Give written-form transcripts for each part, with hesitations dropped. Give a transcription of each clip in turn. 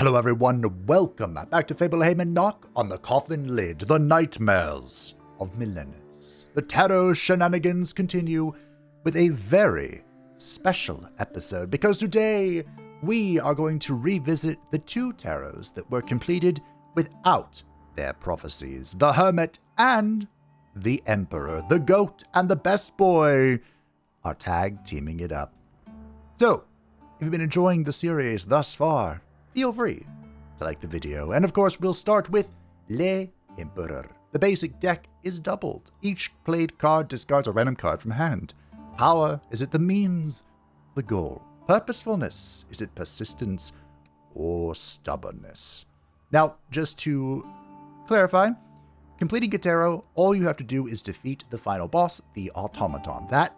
Hello everyone, welcome back to Fableheim and Knock on the Coffin lid, the nightmares of Millennials. The tarot shenanigans continue with a very special episode, because today we are going to revisit the two tarots that were completed without their prophecies. The Hermit and the Emperor, the Goat and the Best Boy are tag teaming it up. So, if you've been enjoying the series thus far, feel free to like the video. And of course, we'll start with Le Emperor. The basic deck is doubled. Each played card discards a random card from hand. Power, is it the means, the goal? Purposefulness, is it persistence or stubbornness? Now, just to clarify, completing a tarot, all you have to do is defeat the final boss, the automaton. That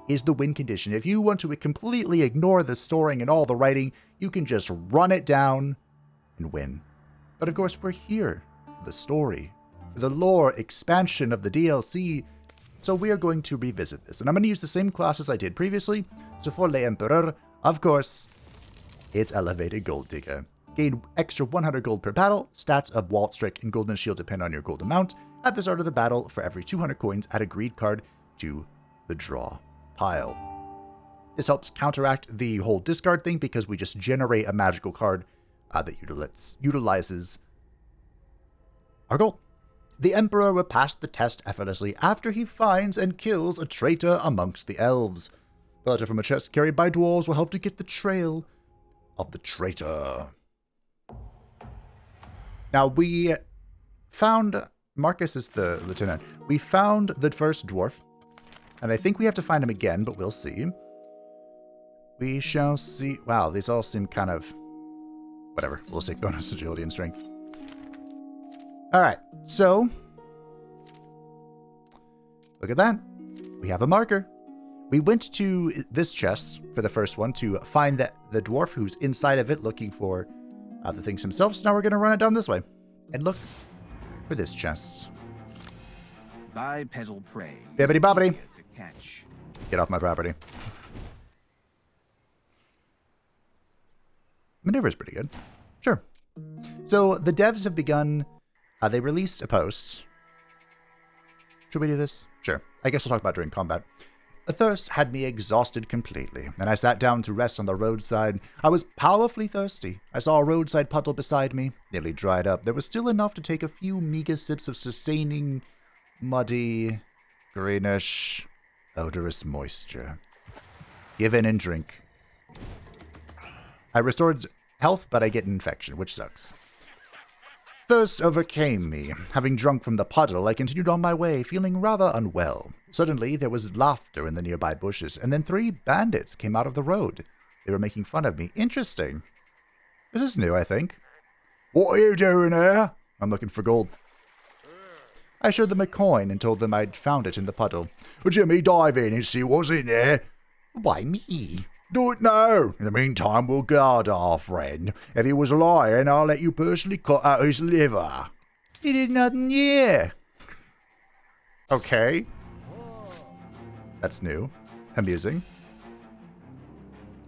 is the win condition. If you want to completely ignore the storing and all the writing, you can just run it down and win. But of course, we're here for the story, for the lore expansion of the DLC, so we are going to revisit this. And I'm going to use the same class as I did previously. So for Le Emperor, of course, it's Elevated Gold Digger. Gain extra 100 gold per battle, stats of Waltz Trick and Golden Shield depend on your gold amount. At the start of the battle, for every 200 coins, add a greed card to the draw pile. This helps counteract the whole discard thing because we just generate a magical card that utilizes our gold. The Emperor will pass the test effortlessly after he finds and kills a traitor amongst the elves. Filter from a chest carried by dwarves will help to get the trail of the traitor. Now we found, Marcus is the lieutenant, we found the first dwarf, and I think we have to find him again, but we'll see. We shall see. Wow, these all seem kind of... whatever. We'll take bonus agility and strength. Alright, so... look at that. We have a marker. We went to this chest for the first one to find the dwarf who's inside of it looking for the things himself. So now we're going to run it down this way and look for this chest. Bipedal prey. Bibbidi bobbidi. Catch. Get off my property. Maneuver's pretty good. Sure. So the devs have begun. They released a post. Should we do this? Sure. I guess we'll talk about during combat. The thirst had me exhausted completely, and I sat down to rest on the roadside. I was powerfully thirsty. I saw a roadside puddle beside me, nearly dried up. There was still enough to take a few meager sips of sustaining, muddy, greenish, odorous moisture. Give in and drink. I restored health, but I get an infection, which sucks. Thirst overcame me. Having drunk from the puddle, I continued on my way, feeling rather unwell. Suddenly, there was laughter in the nearby bushes, and then 3 bandits came out of the road. They were making fun of me. Interesting. This is new, I think. What are you doing here? I'm looking for gold. I showed them a coin and told them I'd found it in the puddle. Jimmy, dive in and see what's in there. Why me? Do it now. In the meantime, we'll guard our friend. If he was lying, I'll let you personally cut out his liver. He did nothing here. Okay. That's new. Amusing.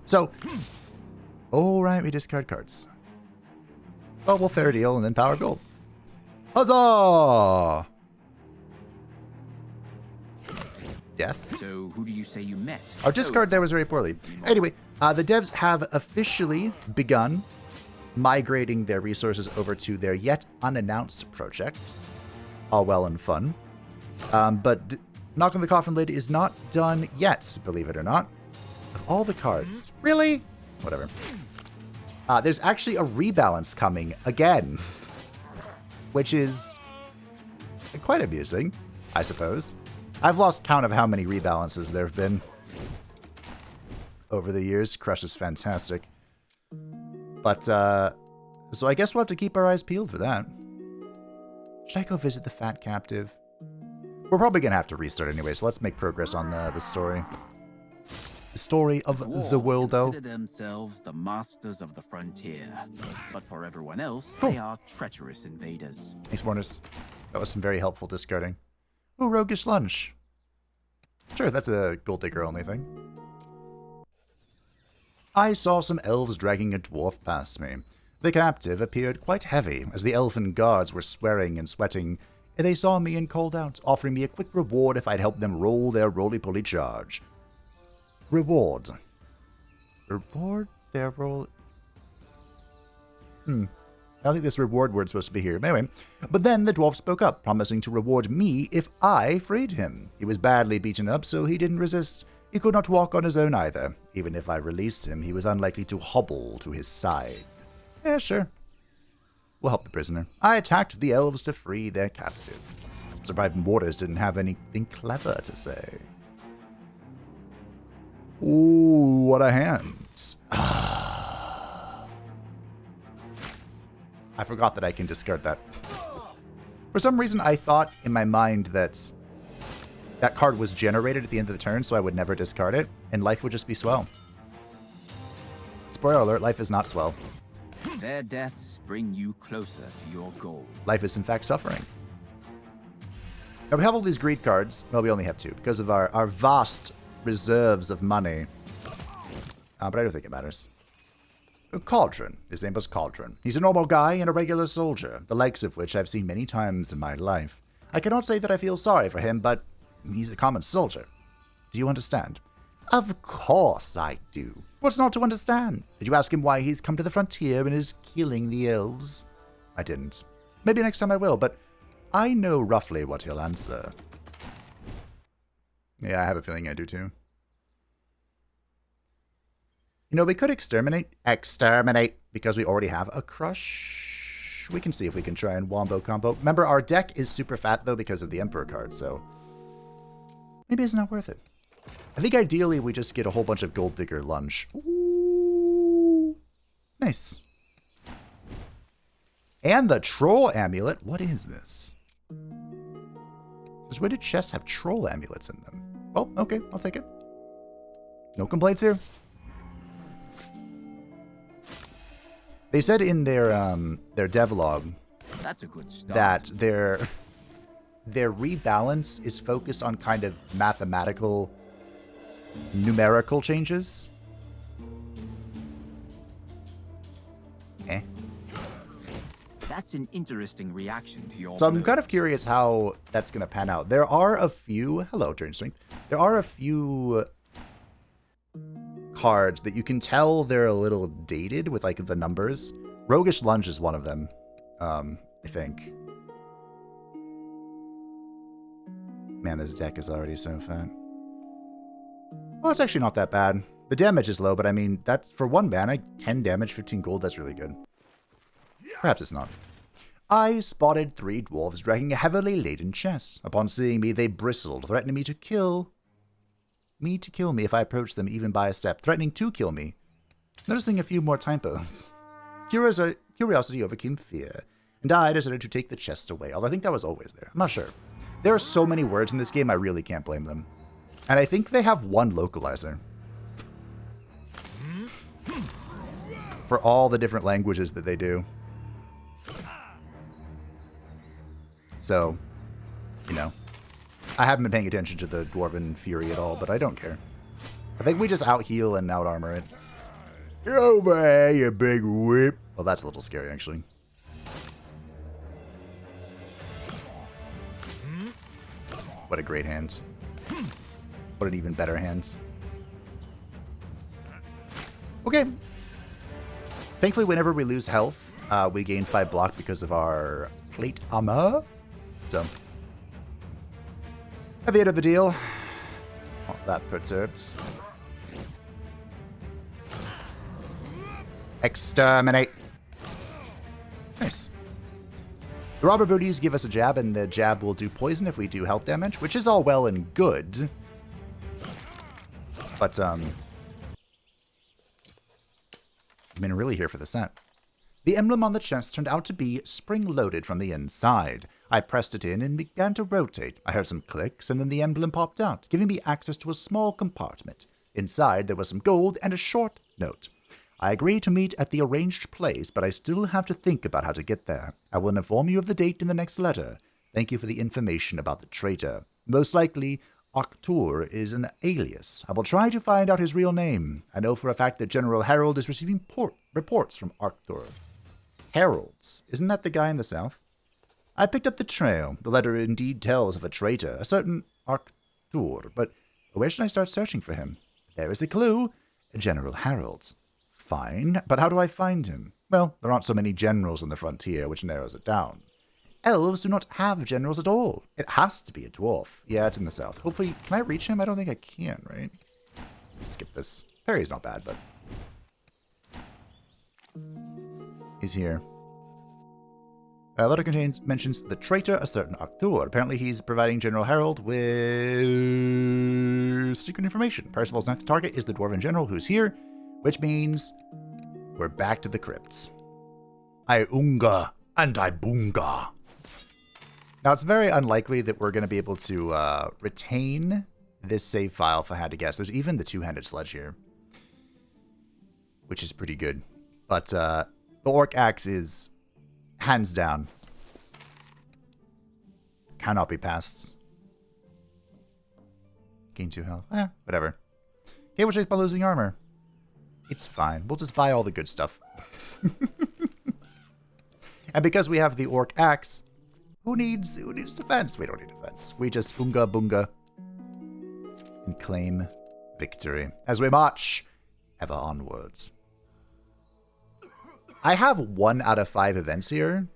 So, alright, we discard cards. Oh, we'll fair deal and then power gold. Huzzah! Death. So, who do you say you met? Our discard there was very poorly. Anyway, the devs have officially begun migrating their resources over to their yet unannounced project. All well and fun. But Knock on the Coffin lid is not done yet, believe it or not. Of all the cards. Really? Whatever. There's actually a rebalance coming again. Which is quite amusing, I suppose. I've lost count of how many rebalances there have been over the years. Crush is fantastic. But, so I guess we'll have to keep our eyes peeled for that. Should I go visit the fat captive? We're probably going to have to restart anyway, so let's make progress on the story. The story of the world, though. Consider themselves the masters of the frontier, but for everyone else, they are treacherous invaders. Thanks, Mornis. That was some very helpful discarding. Ooh, roguish lunch. Sure, that's a gold digger only thing. I saw some elves dragging a dwarf past me. The captive appeared quite heavy, as the elfin guards were swearing and sweating, and they saw me and called out, offering me a quick reward if I'd help them roll their roly-poly charge. Reward. Reward their roll... I don't think this reward word's supposed to be here. But anyway, but then the dwarf spoke up, promising to reward me if I freed him. He was badly beaten up, so he didn't resist. He could not walk on his own either. Even if I released him, he was unlikely to hobble to his side. Yeah, sure. We'll help the prisoner. I attacked the elves to free their captive. Surviving Waters didn't have anything clever to say. Ooh, what a hands. I forgot that I can discard that. For some reason, I thought in my mind that that card was generated at the end of the turn, so I would never discard it, and life would just be swell. Spoiler alert, life is not swell. Their deaths bring you closer to your goal. Life is in fact suffering. Now we have all these greed cards. Well, we only have 2 because of our vast reserves of money. But I don't think it matters. Cauldron. His name was Cauldron. He's a normal guy and a regular soldier, the likes of which I've seen many times in my life. I cannot say that I feel sorry for him, but he's a common soldier. Do you understand? Of course I do. What's not to understand? Did you ask him why he's come to the frontier and is killing the elves? I didn't. Maybe next time I will, but I know roughly what he'll answer. Yeah, I have a feeling I do too. You know, we could exterminate, because we already have a crush. We can see if we can try and wombo combo. Remember, our deck is super fat, though, because of the Emperor card, so maybe it's not worth it. I think ideally we just get a whole bunch of Gold Digger lunge. Ooh, nice. And the Troll Amulet. What is this? Why did chests have Troll Amulets in them? Oh, okay, I'll take it. No complaints here. They said in their devlog That's a good start. that their rebalance is focused on kind of mathematical, numerical changes. That's an interesting reaction to your... So I'm kind of curious how that's going to pan out. There are a few... Hello, Turn Strength. There are a few cards that you can tell they're a little dated with, like, the numbers. Roguish Lunge is one of them, I think. Man, this deck is already so fat. Well, it's actually not that bad. The damage is low, but I mean, that's for 1 mana, 10 damage, 15 gold, that's really good. Perhaps it's not. I spotted 3 dwarves dragging a heavily laden chest. Upon seeing me, they bristled, threatening to kill me if I approached them even by a step, threatening to kill me. Noticing a few more typos. Curiosity overcame fear, and I decided to take the chest away, although I think that was always there. I'm not sure. There are so many words in this game, I really can't blame them. And I think they have 1 localizer for all the different languages that they do. So, you know, I haven't been paying attention to the Dwarven Fury at all, but I don't care. I think we just out-heal and out-armor it. Get over here, you big whip. Well, that's a little scary, actually. What a great hand. What an even better hand. Okay. Thankfully, whenever we lose health, we gain 5 block because of our plate armor. So, at the end of the deal, oh, that perturbs. Exterminate. Nice. The robber booties give us a jab, and the jab will do poison if we do health damage, which is all well and good. But, I'm really here for the set. The emblem on the chest turned out to be spring-loaded from the inside. I pressed it in and began to rotate. I heard some clicks, and then the emblem popped out, giving me access to a small compartment. Inside, there was some gold and a short note. I agreed to meet at the arranged place, but I still have to think about how to get there. I will inform you of the date in the next letter. Thank you for the information about the traitor. Most likely, Arctur is an alias. I will try to find out his real name. I know for a fact that General Harold is receiving reports from Arctur. Heralds. Isn't that the guy in the south? I picked up the trail. The letter indeed tells of a traitor, a certain Arctur, but where should I start searching for him? There is a clue. General Harold. Fine, but how do I find him? Well, there aren't so many generals on the frontier, which narrows it down. Elves do not have generals at all. It has to be a dwarf. Yeah, it's in the south. Hopefully, can I reach him? I don't think I can, right? Skip this. Parry's not bad, but... he's here. A letter mentions the traitor, a certain Arctur. Apparently he's providing General Harold with secret information. Percival's next target is the Dwarven General who's here, which means we're back to the crypts. I unga and I bunga. Now, it's very unlikely that we're going to be able to retain this save file if I had to guess. There's even the two-handed sledge here, which is pretty good. But the Orc Axe is hands down. Cannot be passed. Gain 2 health. Whatever. Okay, we'll chase by losing armor. It's fine. We'll just buy all the good stuff. And because we have the Orc Axe, who needs defense? We don't need defense. We just unga bunga and claim victory as we march ever onwards. I have 1 out of 5 events here.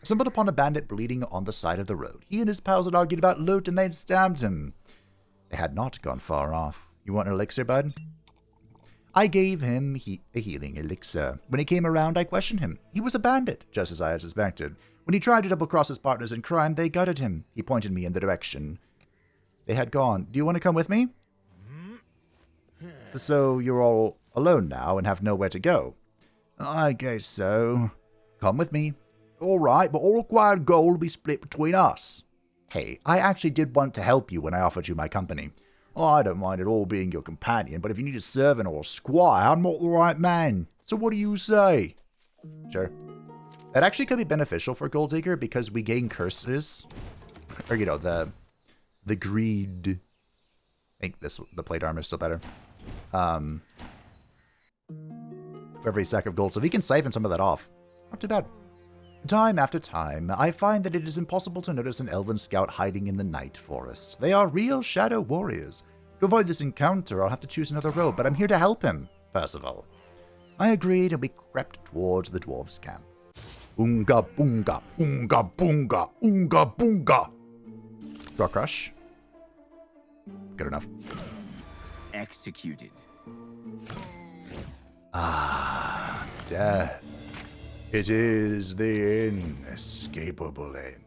Stumbled upon a bandit bleeding on the side of the road. He and his pals had argued about loot and they'd stabbed him. They had not gone far off. You want an elixir, bud? I gave him a healing elixir. When he came around, I questioned him. He was a bandit, just as I had suspected. When he tried to double-cross his partners in crime, they gutted him. He pointed me in the direction they had gone. Do you want to come with me? So you're all alone now and have nowhere to go? I guess so. Come with me. All right, but all acquired gold will be split between us. Hey, I actually did want to help you when I offered you my company. I don't mind at all being your companion, but if you need a servant or a squire, I'm not the right man. So what do you say? Sure. That actually could be beneficial for Gold Digger because we gain curses. Or, you know, the greed. I think the plate armor is still better. For every sack of gold. So if he can siphon some of that off, not too bad. Time after time, I find that it is impossible to notice an elven scout hiding in the night forest. They are real shadow warriors. To avoid this encounter, I'll have to choose another road, but I'm here to help him, Percival. I agreed, and we crept towards the dwarves' camp. Unga bunga, unga bunga, unga bunga. Draw crush. Good enough. Executed. Ah, death. It is the inescapable end.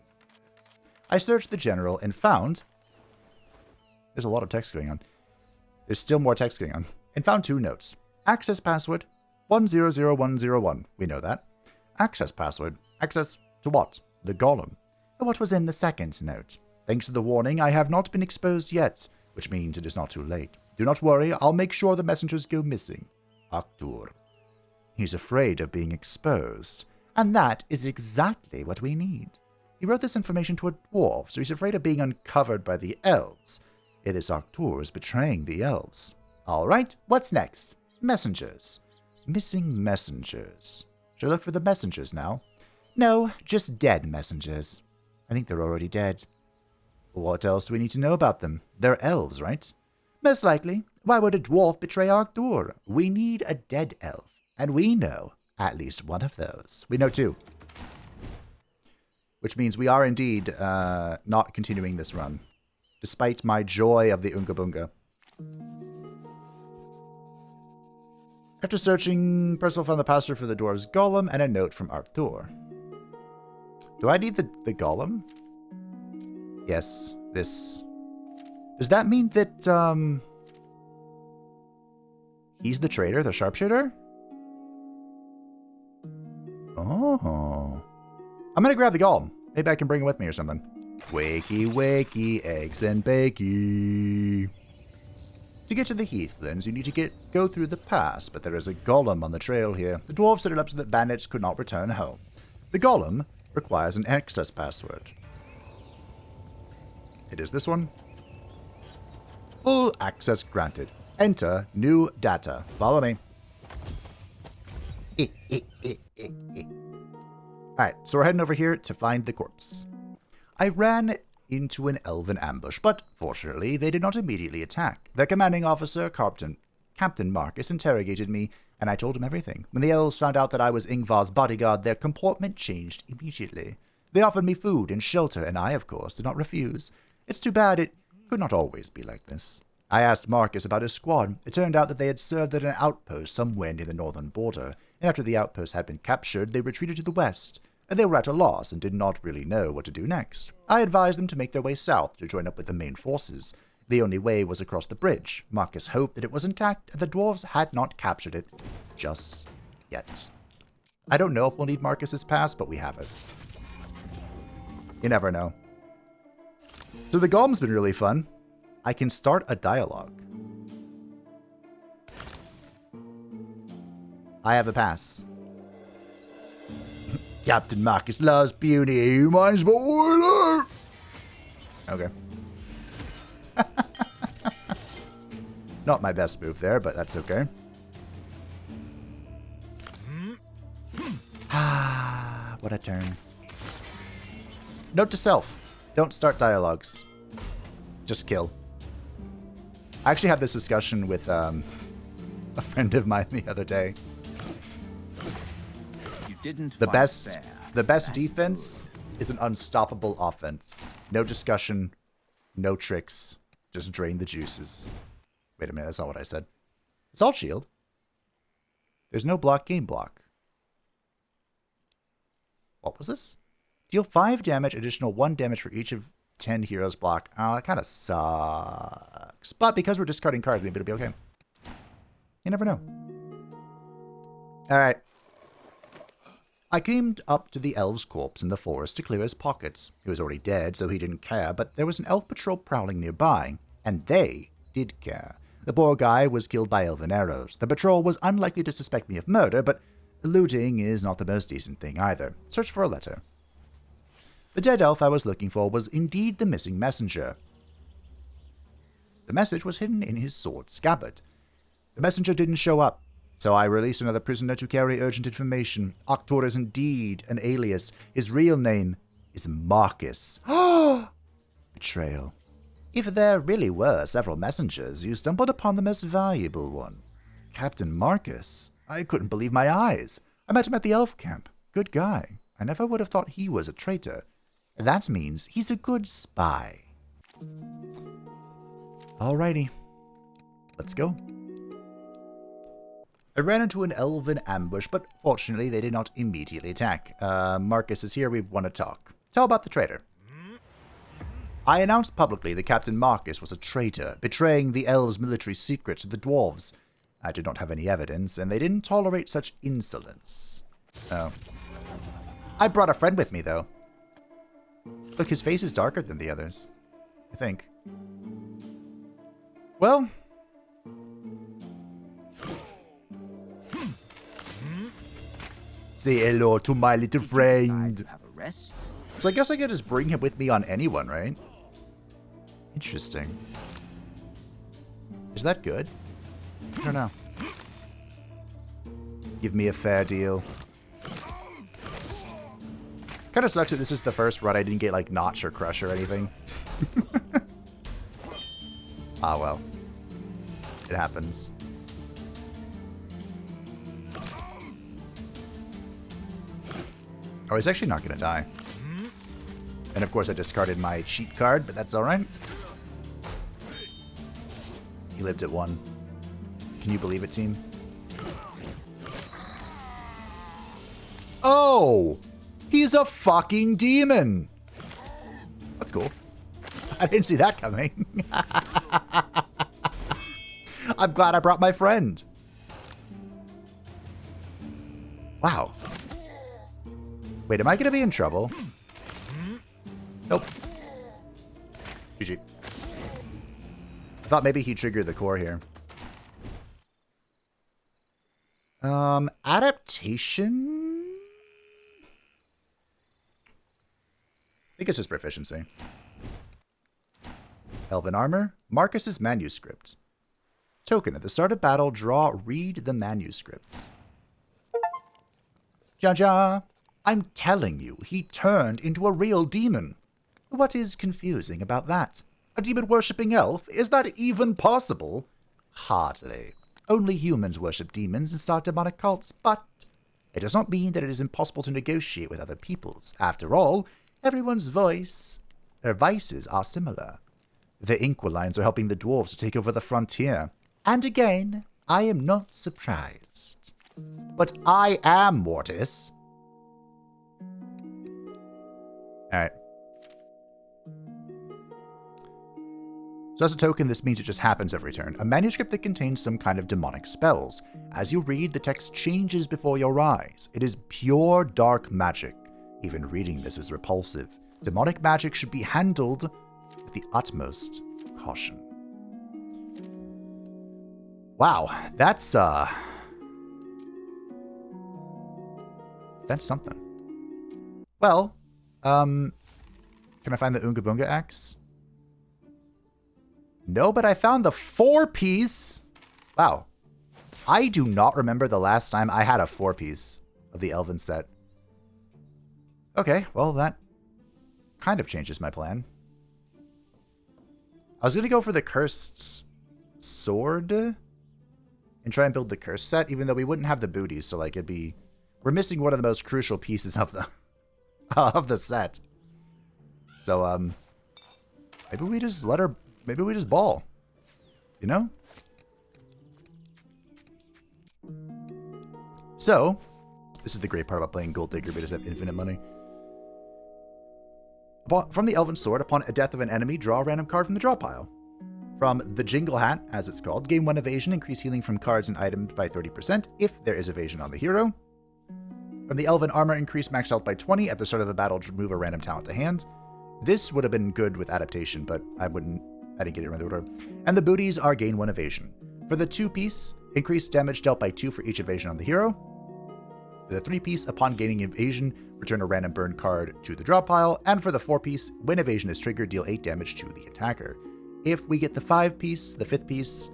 I searched the general and found... There's a lot of text going on. There's still more text going on. And found 2 notes. Access password 100101. We know that. Access password. Access to what? The golem. What was in the second note? Thanks to the warning, I have not been exposed yet, which means it is not too late. Do not worry, I'll make sure the messengers go missing. Arctur. He's afraid of being exposed, and that is exactly what we need. He wrote this information to a dwarf, so he's afraid of being uncovered by the elves. This Arctur is betraying the elves. All right, what's next? Messengers. Missing messengers. Should I look for the messengers now? No, just dead messengers. I think they're already dead. What else do we need to know about them? They're elves, right? Most likely. Why would a dwarf betray Arctur? We need a dead elf. And we know at least one of those. We know 2. Which means we are indeed not continuing this run. Despite my joy of the Unga Bunga. After searching, Percival found the pasture for the dwarves' golem and a note from Arctur. Do I need the golem? Yes, this. Does that mean that he's the traitor, the sharpshooter? Oh. I'm gonna grab the golem. Maybe I can bring it with me or something. Wakey, wakey, eggs and bakey. To get to the Heathlands, you need to go through the pass, but there is a golem on the trail here. The dwarves set it up so that bandits could not return home. The golem requires an access password. It is this one. Full access granted. Enter new data. Follow me. Alright, so we're heading over here to find the corpse. I ran into an elven ambush, but fortunately they did not immediately attack. Their commanding officer, Captain Marcus, interrogated me, and I told him everything. When the elves found out that I was Ingvar's bodyguard, their comportment changed immediately. They offered me food and shelter, and I, of course, did not refuse. It's too bad it could not always be like this. I asked Marcus about his squad. It turned out that they had served at an outpost somewhere near the northern border, and after the outpost had been captured, they retreated to the west, and they were at a loss and did not really know what to do next. I advised them to make their way south to join up with the main forces. The only way was across the bridge. Marcus hoped that it was intact, and the dwarves had not captured it just yet. I don't know if we'll need Marcus's pass, but we have it. You never know. So the golem's been really fun. I can start a dialogue. I have a pass. Captain Marcus loves beauty. You mind spoiler? Okay. Not my best move there, but that's okay. Ah, what a turn. Note to self. Don't start dialogues. Just kill. I actually had this discussion with a friend of mine the other day. You didn't the best defense is an unstoppable offense. No discussion, no tricks, just drain the juices. Wait a minute, that's not what I said. Assault shield. There's no block game block. What was this? Deal 5 damage, additional 1 damage for each of 10 heroes block. Oh, that kind of sucks. But because we're discarding cards, maybe it'll be okay. You never know. Alright. I came up to the elf's corpse in the forest to clear his pockets. He was already dead, so he didn't care, but there was an elf patrol prowling nearby, and they did care. The poor guy was killed by elven arrows. The patrol was unlikely to suspect me of murder, but looting is not the most decent thing either. Search for a letter. The dead elf I was looking for was indeed the missing messenger. The message was hidden in his sword scabbard. The messenger didn't show up, so I released another prisoner to carry urgent information. Octor is indeed an alias. His real name is Marcus. Betrayal. If there really were several messengers, you stumbled upon the most valuable one. Captain Marcus. I couldn't believe my eyes. I met him at the elf camp. Good guy. I never would have thought he was a traitor. That means he's a good spy. Alrighty. Let's go. I ran into an elven ambush, but fortunately they did not immediately attack. Marcus is here, we want to talk. Tell about the traitor. I announced publicly that Captain Marcus was a traitor, betraying the elves' military secrets to the dwarves. I did not have any evidence, and they didn't tolerate such insolence. Oh. I brought a friend with me, though. Look, his face is darker than the others. I think. Well. Say hello to my little friend. So I guess I could just bring him with me on anyone, right? Interesting. Is that good? I don't know. Give me a fair deal. Kind of sucks that this is the first run I didn't get, like, Notch or Crush or anything. Ah, well. It happens. Oh, he's actually not going to die. And of course I discarded my cheat card, but that's alright. He lived at 1. Can you believe it, team? Oh! He's a fucking demon! That's cool. I didn't see that coming. I'm glad I brought my friend. Wow. Wait, am I going to be in trouble? Nope. GG. I thought maybe he triggered the core here. Adaptation? I think it's just proficiency. Elven armor. Marcus's manuscripts. Token. At the start of battle, read the manuscripts. Ja. I'm telling you, he turned into a real demon. What is confusing about that? A demon-worshipping elf? Is that even possible? Hardly. Only humans worship demons and start demonic cults, but it does not mean that it is impossible to negotiate with other peoples. After all, everyone's vices are similar. The Inquilines are helping the dwarves to take over the frontier. And again, I am not surprised. But I am Mortis. Alright. So as a token, this means it just happens every turn. A manuscript that contains some kind of demonic spells. As you read, the text changes before your eyes. It is pure dark magic. Even reading this is repulsive. Demonic magic should be handled with the utmost caution. Wow, that's something. Well, can I find the Oonga Boonga axe? No, but I found the 4-piece. Wow. I do not remember the last time I had a 4-piece of the Elven set. Okay, well, that kind of changes my plan. I was going to go for the Cursed Sword and try and build the Curse set, even though we wouldn't have the booties, so, like, it'd be... We're missing one of the most crucial pieces of the of the set. So, maybe we just let her... Maybe we just ball. You know? So, this is the great part about playing Gold Digger. We just have infinite money. From the Elven Sword, upon a death of an enemy, draw a random card from the draw pile. From the Jingle Hat, as it's called, gain 1 evasion, increase healing from cards and items by 30% if there is evasion on the hero. From the Elven Armor, increase max health by 20 at the start of the battle to move a random talent to hand. This would have been good with adaptation, but I didn't get it in the order. And the booties are gain 1 evasion. For the 2-piece, increase damage dealt by 2 for each evasion on the hero. For the 3-piece, upon gaining evasion, return a random burn card to the draw pile. And for the 4-piece, when evasion is triggered, deal 8 damage to the attacker. If we get the 5-piece, the 5th piece,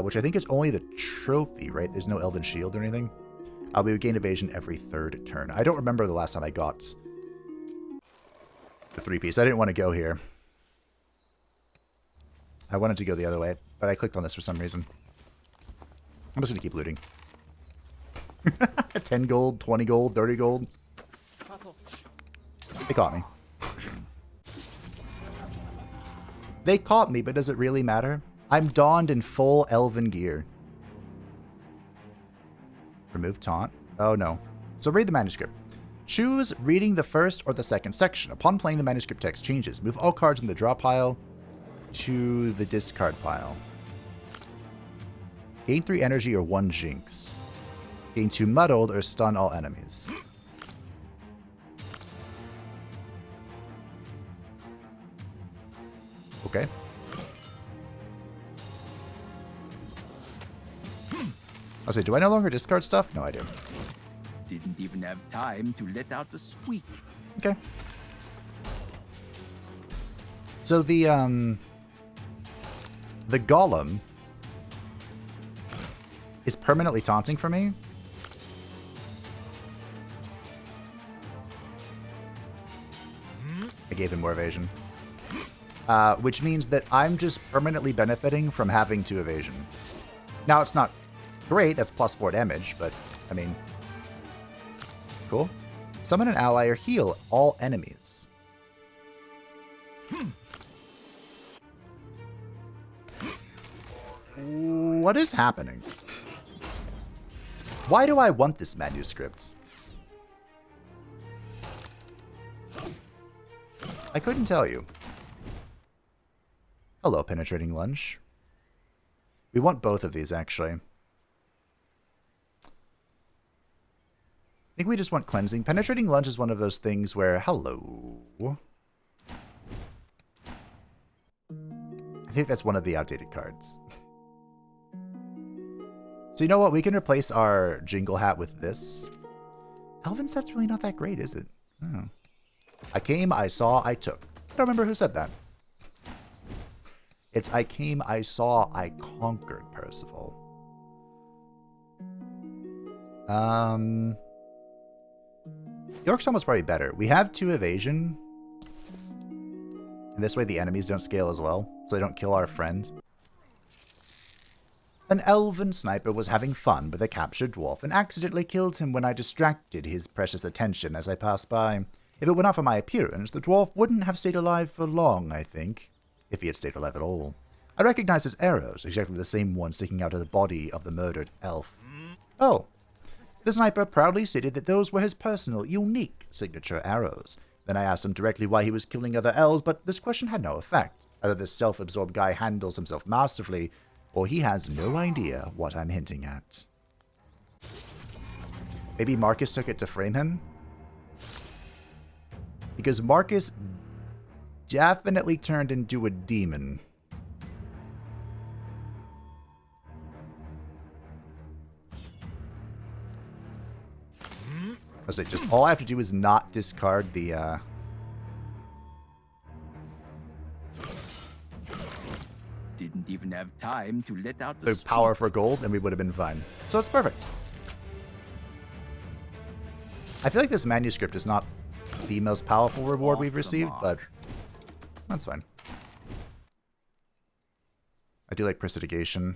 which I think is only the trophy, right? There's no Elven Shield or anything. We would gain evasion every 3rd turn. I don't remember the last time I got the 3-piece. I didn't want to go here. I wanted to go the other way, but I clicked on this for some reason. I'm just going to keep looting. 10 gold, 20 gold, 30 gold. They caught me. They caught me, but does it really matter? I'm donned in full elven gear. Remove taunt. Oh, no. So read the manuscript. Choose reading the first or the second section. Upon playing, the manuscript text changes. Move all cards in the draw pile to the discard pile. Gain 3 energy or 1 jinx. Gain 2 muddled or stun all enemies. Okay. I'll say, do I no longer discard stuff? No, I do. Didn't even have time to let out the squeak. Okay. So the golem is permanently taunting for me. I gave him more evasion. Which means that I'm just permanently benefiting from having 2 evasion. Now, it's not great. That's plus 4 damage, but, I mean... Cool. Summon an ally or heal all enemies. What is happening? Why do I want this manuscript? I couldn't tell you. Hello, Penetrating Lunge. We want both of these, actually. I think we just want Cleansing. Penetrating Lunge is one of those things where... Hello. I think that's one of the outdated cards. So you know what? We can replace our Jingle Hat with this. Elven set's really not that great, is it? Oh. I came, I saw, I took. I don't remember who said that. It's I came, I saw, I conquered, Percival. York's almost probably better. We have 2 evasion. And this way the enemies don't scale as well, so they don't kill our friends. An elven sniper was having fun with a captured dwarf and accidentally killed him when I distracted his precious attention as I passed by. If it were not for my appearance, the dwarf wouldn't have stayed alive for long, I think. If he had stayed alive at all. I recognized his arrows, exactly the same one sticking out of the body of the murdered elf. Oh. The sniper proudly stated that those were his personal, unique signature arrows. Then I asked him directly why he was killing other elves, but this question had no effect. Either this self-absorbed guy handles himself masterfully, or he has no idea what I'm hinting at. Maybe Marcus took it to frame him? Because Marcus definitely turned into a demon. I say, just all I have to do is not discard the Didn't even have time to let out the power for gold, and we would have been fine. So it's perfect. I feel like this manuscript is not the most powerful reward we've received, but that's fine. I do like prestidigitation.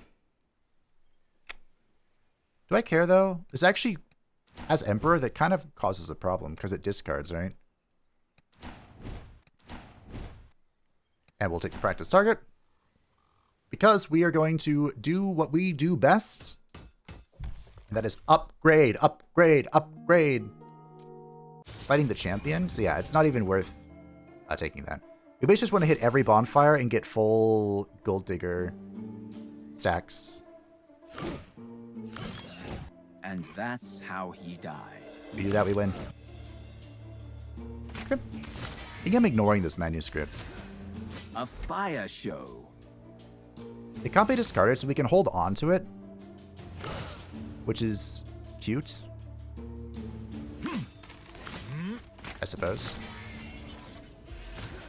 Do I care, though? This actually, as Emperor, that kind of causes a problem, because it discards, right? And we'll take the practice target. Because we are going to do what we do best. And that is upgrade, upgrade, upgrade. Fighting the champion. So yeah, it's not even worth taking that. We basically just want to hit every bonfire and get full gold digger stacks. And that's how he died. We do that, we win. Okay. I think I'm ignoring this manuscript. A fire show. It can't be discarded, so we can hold on to it. Which is cute. I suppose.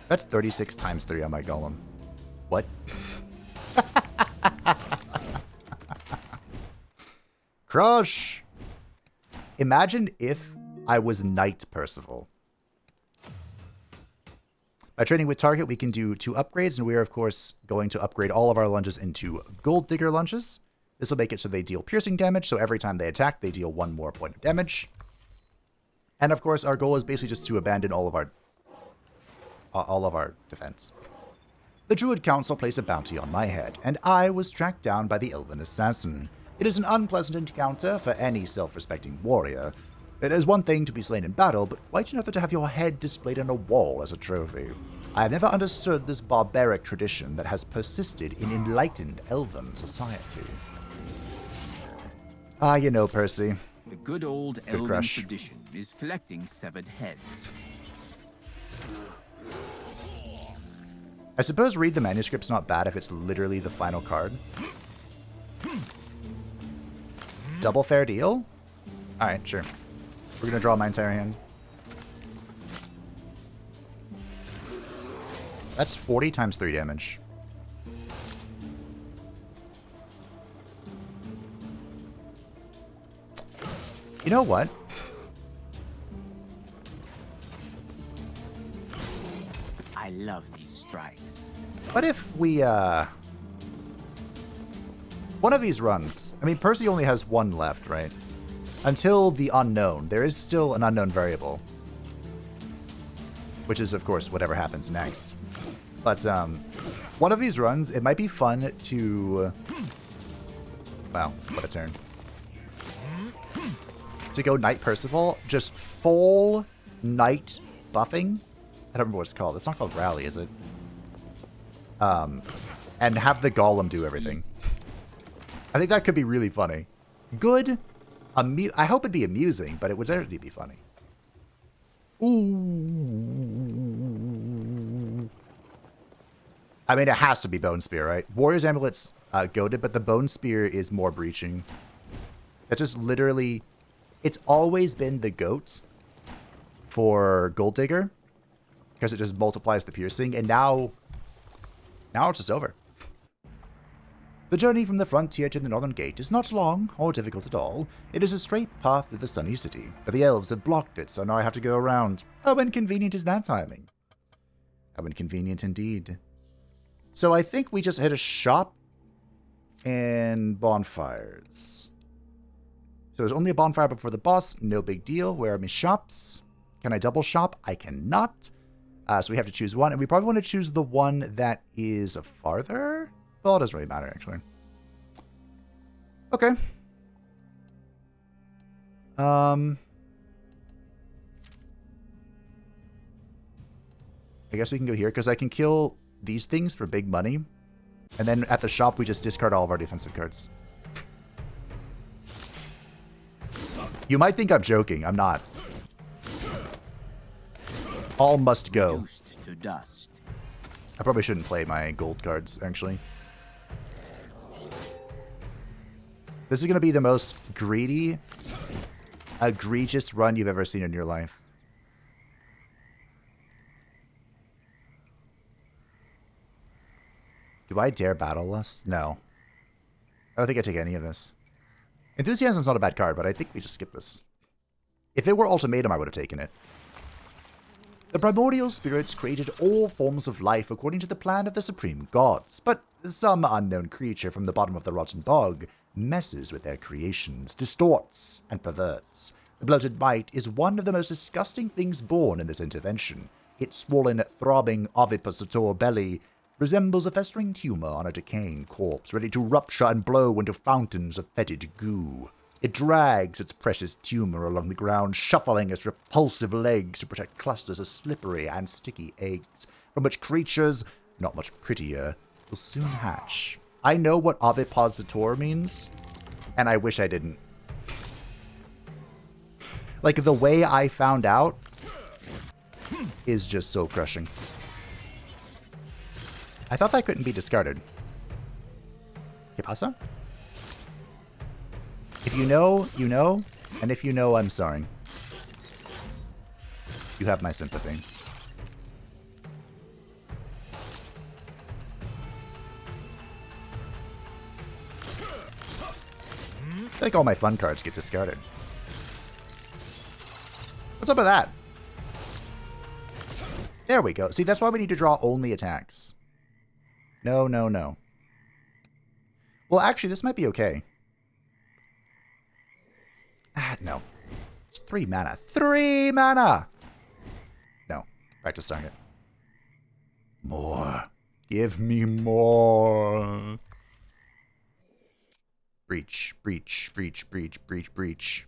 That's 36 times 3 on my golem. What? Crush! Imagine if I was Knight Percival. By trading with target, we can do 2 upgrades, and we are, of course, going to upgrade all of our lunges into Gold Digger lunges. This will make it so they deal piercing damage, so every time they attack, they deal 1 more point of damage. And, of course, our goal is basically just to abandon all of our defense. The Druid Council placed a bounty on my head, and I was tracked down by the Elven Assassin. It is an unpleasant encounter for any self-respecting warrior. It is one thing to be slain in battle, but quite another to have your head displayed on a wall as a trophy. I have never understood this barbaric tradition that has persisted in enlightened elven society. Ah, you know, Percy. The good old elven tradition is collecting severed heads. I suppose read the manuscript's not bad if it's literally the final card. Double fair deal? Alright, sure. We're gonna draw my entire hand. That's 40 times 3 damage. You know what? I love these strikes. What if we, one of these runs. I mean, Percy only has 1 left, right? Until the unknown. There is still an unknown variable. Which is, of course, whatever happens next. But, one of these runs, it might be fun to... Wow, what a turn. To go Knight Percival, just full Knight buffing. I don't remember what it's called. It's not called Rally, is it? And have the Golem do everything. I think that could be really funny. Good. I hope it'd be amusing, but it would certainly be funny. Ooh. I mean, it has to be Bone Spear, right? Warrior's Amulet's goated, but the Bone Spear is more breaching. That's just literally... It's always been the GOAT for Gold Digger, because it just multiplies the piercing, and now it's just over. The journey from the frontier to the northern gate is not long or difficult at all. It is a straight path through the sunny city, but the elves have blocked it, so now I have to go around. How inconvenient is that timing? How inconvenient indeed. So I think we just hit a shop and bonfires. So there's only a bonfire before the boss, no big deal. Where are my shops? Can I double shop? I cannot. So we have to choose one, and we probably want to choose the one that is farther. Well, it doesn't really matter, actually. Okay. I guess we can go here, because I can kill these things for big money. And then at the shop, we just discard all of our defensive cards. You might think I'm joking. I'm not. All must go. Reduced to dust. I probably shouldn't play my gold cards, actually. This is going to be the most greedy, egregious run you've ever seen in your life. Do I dare Battle Lust? No. I don't think I take any of this. Enthusiasm's not a bad card, but I think we just skip this. If it were Ultimatum, I would have taken it. The primordial spirits created all forms of life according to the plan of the supreme gods, but some unknown creature from the bottom of the rotten bog messes with their creations, distorts, and perverts. The bloated mite is one of the most disgusting things born in this intervention. Its swollen, throbbing, ovipositor belly resembles a festering tumor on a decaying corpse, ready to rupture and blow into fountains of fetid goo. It drags its precious tumor along the ground, shuffling its repulsive legs to protect clusters of slippery and sticky eggs, from which creatures, not much prettier, will soon hatch. I know what ovipositor means, and I wish I didn't. Like, the way I found out is just so crushing. I thought that couldn't be discarded. ¿Qué pasa? If you know, you know. And if you know, I'm sorry. You have my sympathy. I feel like all my fun cards get discarded. What's up with that? There we go. See, that's why we need to draw only attacks. No, no, no. Well, actually, this might be okay. No. It's 3 mana. 3 mana! No. Practice target. More. Give me more. Breach, breach, breach, breach, breach, breach.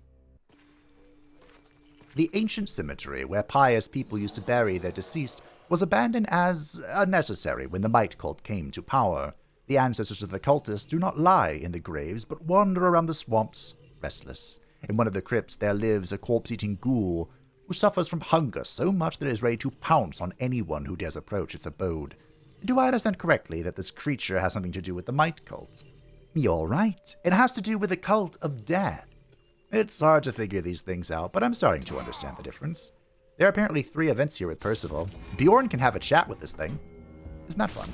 The ancient cemetery where pious people used to bury their deceased was abandoned as unnecessary when the Mite cult came to power. The ancestors of the cultists do not lie in the graves, but wander around the swamps, restless. In one of the crypts there lives a corpse-eating ghoul who suffers from hunger so much that it is ready to pounce on anyone who dares approach its abode. Do I understand correctly that this creature has something to do with the Mite cult? You're right. It has to do with the cult of death. It's hard to figure these things out, but I'm starting to understand the difference. There are apparently 3 events here with Percival. Bjorn can have a chat with this thing. Isn't that fun?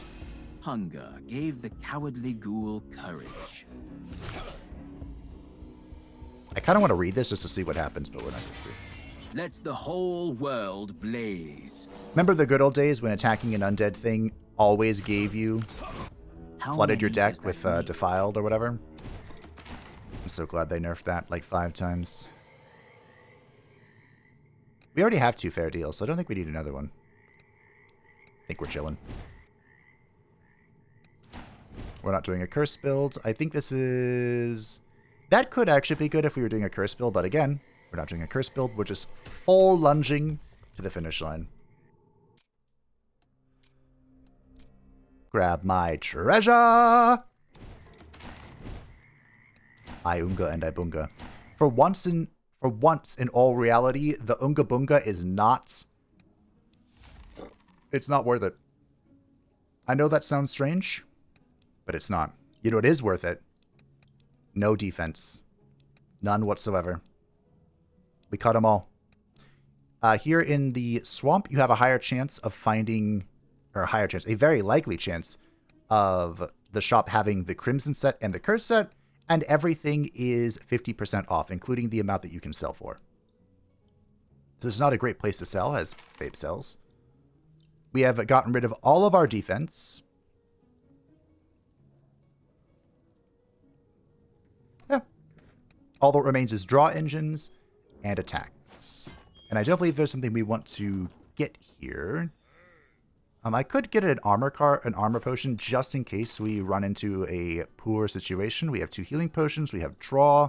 Hunger gave the cowardly ghoul courage. I kind of want to read this just to see what happens, but we're not going to. Let the whole world blaze. Remember the good old days when attacking an undead thing always gave you flooded your deck with Defiled or whatever? I'm so glad they nerfed that like 5 times. We already have 2 fair deals, so I don't think we need another one. I think we're chilling. We're not doing a curse build. I think this is... That could actually be good if we were doing a curse build, but again, we're not doing a curse build. We're just full lunging to the finish line. Grab my treasure! I Unga and I Bunga. For once in all reality, the Unga Bunga is not... It's not worth it. I know that sounds strange, but it's not. You know, it is worth it. No defense. None whatsoever. We cut them all. Here in the swamp, you have a higher chance of finding... Or a higher chance, a very likely chance of the shop having the Crimson set and the Curse set, and everything is 50% off, including the amount that you can sell for. So this is not a great place to sell, as Fabe sells. We have gotten rid of all of our defense. Yeah. All that remains is draw engines and attacks. And I don't believe there's something we want to get here. I could get an armor potion, just in case we run into a poor situation. We have 2 healing potions. We have draw.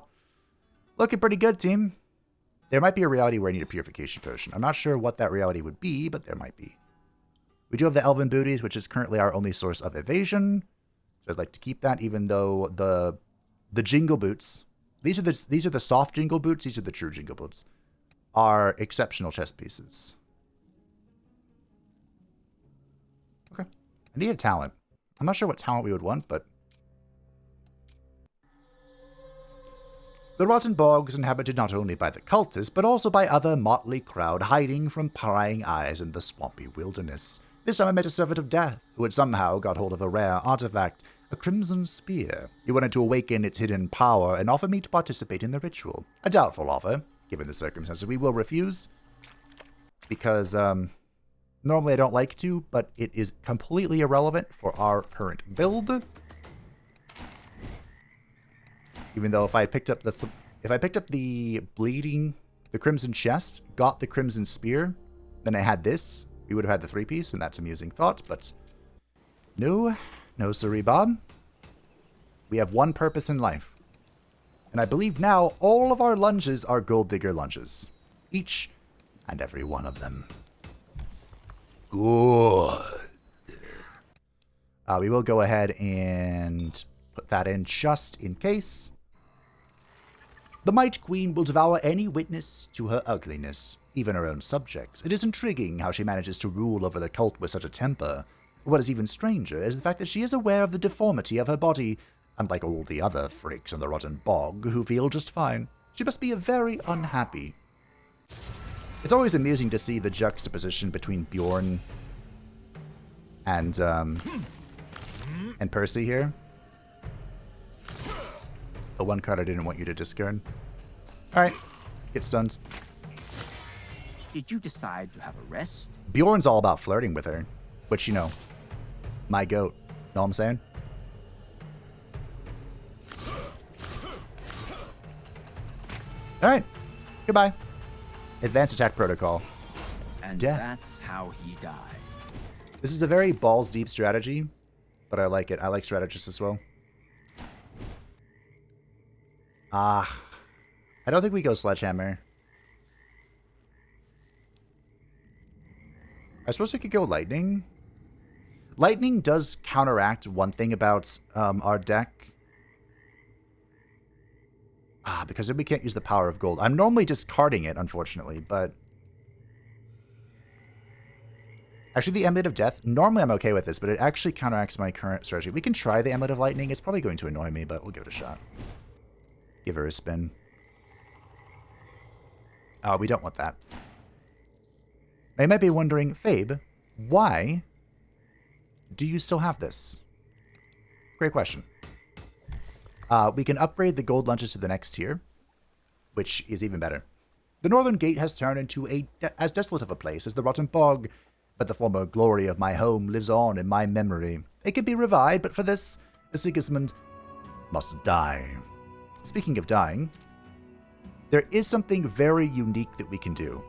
Looking pretty good, team. There might be a reality where I need a purification potion. I'm not sure what that reality would be, but there might be. We do have the Elven Booties, which is currently our only source of evasion. So I'd like to keep that, even though the Jingle Boots, these are the soft Jingle Boots, these are the true Jingle Boots, are exceptional chest pieces. Okay. I need a talent. I'm not sure what talent we would want, but... The Rotten Bog is inhabited not only by the cultists, but also by other motley crowd hiding from prying eyes in the swampy wilderness. This time I met a servant of death, who had somehow got hold of a rare artifact, a crimson spear. He wanted to awaken its hidden power and offer me to participate in the ritual. A doubtful offer, given the circumstances. We will refuse, because, normally I don't like to, but it is completely irrelevant for our current build. Even though if I picked up the Crimson Chest, got the Crimson Spear, then I had this, we would have had the 3-piece, and that's amusing thought, but no siree, Bob. We have one purpose in life. And I believe now all of our lunges are Gold Digger lunges. Each and every one of them. Good. We will go ahead and put that in just in case. The Mite Queen will devour any witness to her ugliness, even her own subjects. It is intriguing how she manages to rule over the cult with such a temper. What is even stranger is the fact that she is aware of the deformity of her body, unlike all the other freaks in the Rotten Bog who feel just fine. She must be very unhappy. It's always amusing to see the juxtaposition between Bjorn and Percy here. The one card I didn't want you to discard. Alright, get stunned. Did you decide to have a rest? Bjorn's all about flirting with her, which, you know, my goat. Know what I'm saying? Alright, goodbye. Advanced attack protocol. And Death. That's how he died. This is a very balls deep strategy, but I like it. I like strategists as well. I don't think we go Sledgehammer. I suppose we could go Lightning. Lightning does counteract one thing about our deck. Because then we can't use the power of gold. I'm normally discarding it, unfortunately, but... Actually, the Amulet of Death, normally I'm okay with this, but it actually counteracts my current strategy. We can try the Amulet of Lightning. It's probably going to annoy me, but we'll give it a shot. Give her a spin. Oh, we don't want that. Now, you might be wondering, Fabe, why do you still have this? Great question. We can upgrade the gold lunches to the next tier, which is even better. The Northern Gate has turned into as desolate of a place as the Rotten Bog, but the former glory of my home lives on in my memory. It can be revived, but for this, the Sigismund must die. Speaking of dying, there is something very unique that we can do.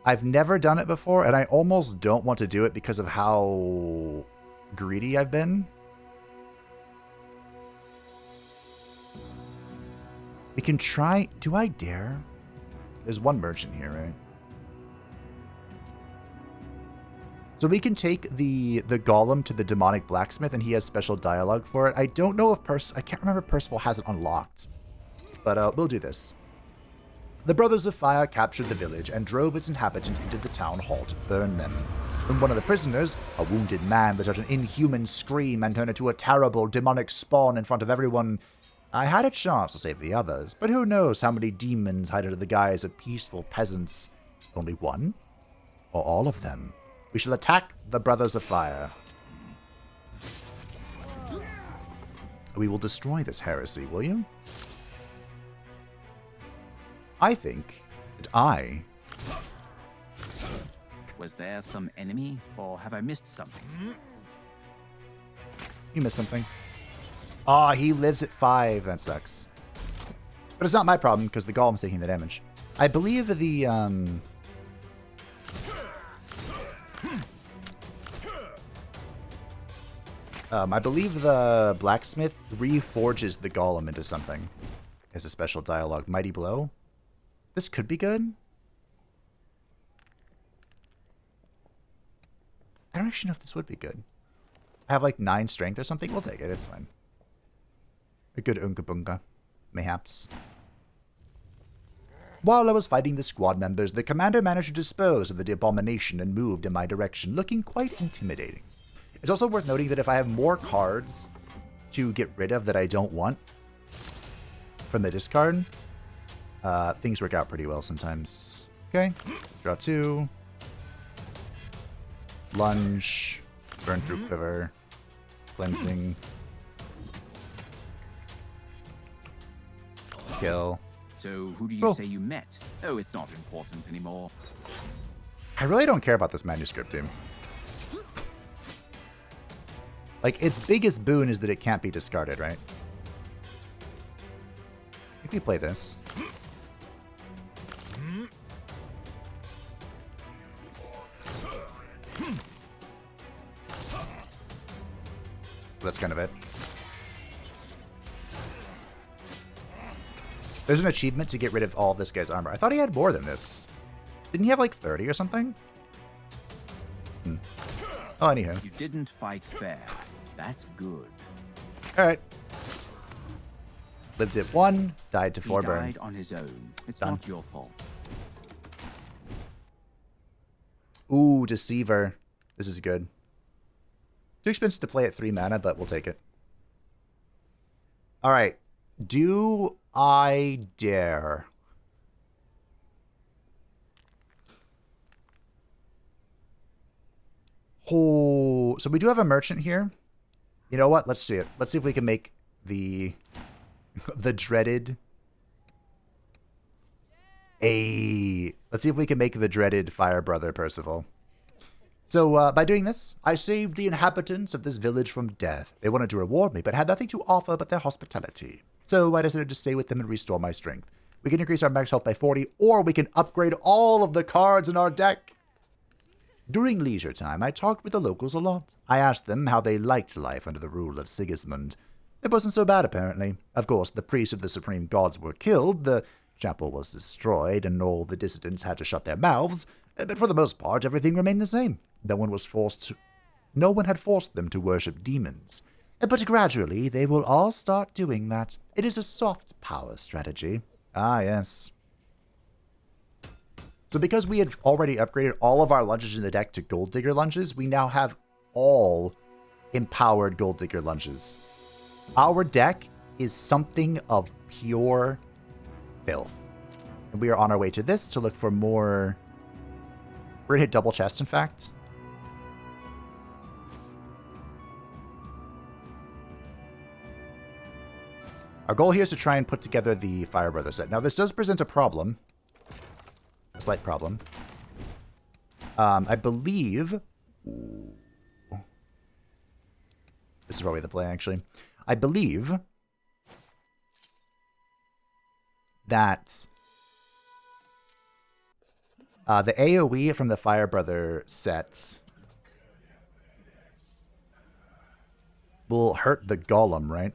I've never done it before, and I almost don't want to do it because of how greedy I've been. We can try... Do I dare? There's one merchant here, right? So we can take the golem to the demonic blacksmith, and he has special dialogue for it. I don't know if I can't remember if Percival has it unlocked. But we'll do this. The Brothers of Fire captured the village and drove its inhabitants into the town hall to burn them. When one of the prisoners, a wounded man, let out an inhuman scream and turned into a terrible demonic spawn in front of everyone, I had a chance to save the others, but who knows how many demons hide under the guise of peaceful peasants. Only one? Or all of them? We shall attack the Brothers of Fire. We will destroy this heresy, will you? I think that I... Was there some enemy, or have I missed something? You missed something. Ah, he lives at 5. That sucks. But it's not my problem, because the golem's taking the damage. I believe the, I believe the blacksmith reforges the golem into something. As a special dialogue. Mighty Blow. This could be good. I don't actually know if this would be good. I have like 9 strength or something. We'll take it. It's fine. A good Unga Bunga. Mayhaps. While I was fighting the squad members, the commander managed to dispose of the abomination and moved in my direction, looking quite intimidating. It's also worth noting that if I have more cards to get rid of that I don't want from the discard, things work out pretty well sometimes. Okay. Draw 2. Lunge. Burn through quiver. Cleansing. Kill. So who do you say you met? Oh, it's not important anymore. I really don't care about this manuscript, dude. Like, its biggest boon is that it can't be discarded, right? If we play this. That's kind of it. There's an achievement to get rid of all of this guy's armor. I thought he had more than this. Didn't he have like 30 or something? Oh, anywho. You didn't fight fair. That's good. Alright. Lived at 1, died to 4 He burn. died on his own. It's Done. not your fault. Ooh, Deceiver. This is good. Too expensive to play at 3 mana, but we'll take it. Alright. Do I dare? Oh, so we do have a merchant here. You know what? Let's see it. Let's see if we can make the dreaded let's see if we can make the dreaded Fire Brother Percival. So, by doing this, I saved the inhabitants of this village from death. They wanted to reward me, but had nothing to offer but their hospitality. So, I decided to stay with them and restore my strength. We can increase our max health by 40, or we can upgrade all of the cards in our deck. During leisure time, I talked with the locals a lot. I asked them how they liked life under the rule of Sigismund. It wasn't so bad, apparently. Of course, the priests of the supreme gods were killed, the chapel was destroyed, and all the dissidents had to shut their mouths, but for the most part, everything remained the same. No one had forced them to worship demons. But gradually, they will all start doing that. It is a soft power strategy. Ah, yes. So because we had already upgraded all of our lunges in the deck to Gold Digger lunges, we now have all empowered Gold Digger lunges. Our deck is something of pure filth. And we are on our way to this to look for more... We're going to hit double chest, in fact. Our goal here is to try and put together the Fire Brother set. Now, this does present a problem. A slight problem. I believe... Ooh. This is probably the play, actually. I believe that the AoE from the Fire Brother set will hurt the golem, right?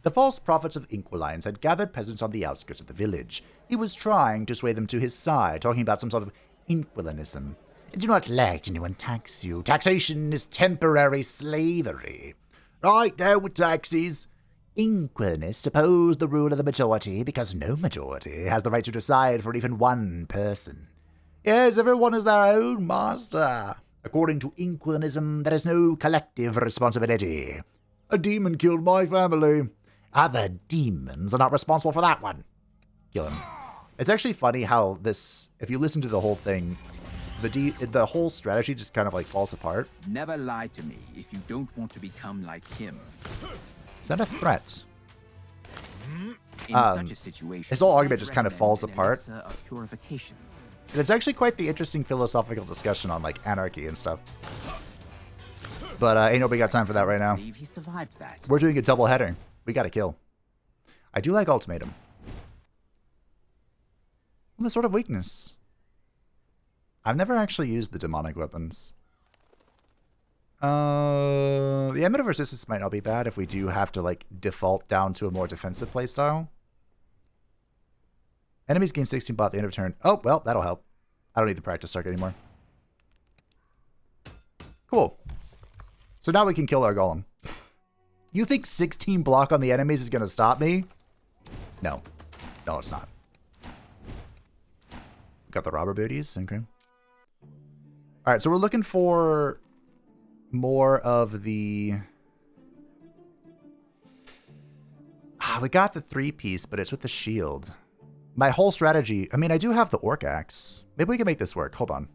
The false prophets of Inquilines had gathered peasants on the outskirts of the village. He was trying to sway them to his side, talking about some sort of Inquilinism. Do not let anyone tax you. Taxation is temporary slavery. Right now with taxes. Inquilinists oppose the rule of the majority because no majority has the right to decide for even one person. Yes, everyone is their own master. According to Inquilinism, there is no collective responsibility. A demon killed my family. Other demons are not responsible for that one. Kill him. It's actually funny how this, if you listen to the whole thing, the whole strategy just kind of like falls apart. Never lie to me if you don't want to become like him. Is that a threat? In such a situation, his whole argument I'd just kind of recommend falls an apart. elixir of purification. And it's actually quite the interesting philosophical discussion on, like, anarchy and stuff. But ain't nobody got time for that right now. I believe he survived that. We're doing a double header. We gotta kill. I do like Ultimatum. Well, the Sword of Weakness. I've never actually used the demonic weapons. The Emmet of Resistance might not be bad if we do have to, like, default down to a more defensive playstyle. Enemies gain 16 bot at the end of turn. Oh, well, that'll help. I don't need the practice circuit anymore. Cool. So now we can kill our golem. You think 16 block on the enemies is going to stop me? No. No, it's not. Got the robber booties. Okay. Alright, so we're looking for more of the... we got the 3-piece, but it's with the shield. My whole strategy... I mean, I do have the Orc Axe. Maybe we can make this work. Hold on.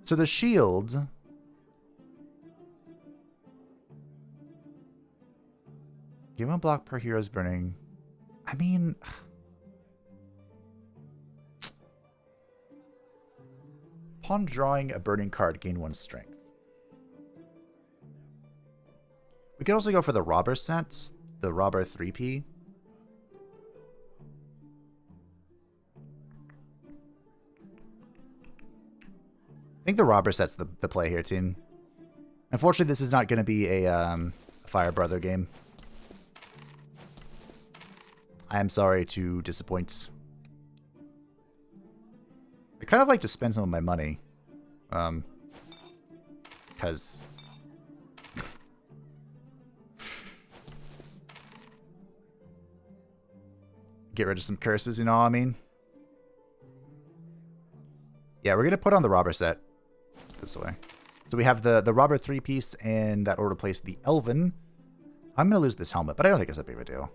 So the shield... Give 1 block per hero's burning. I mean... Upon drawing a burning card, gain 1 strength. We could also go for the robber sets, the robber 3P. I think the robber set's the play here, team. Unfortunately, this is not going to be a Fire Brother game. I am sorry to disappoint. I kind of like to spend some of my money. Because... get rid of some curses, you know what I mean? Yeah, we're going to put on the robber set. This way. So we have the robber 3-piece and that order place the Elven. I'm going to lose this helmet, but I don't think it's that big of a deal.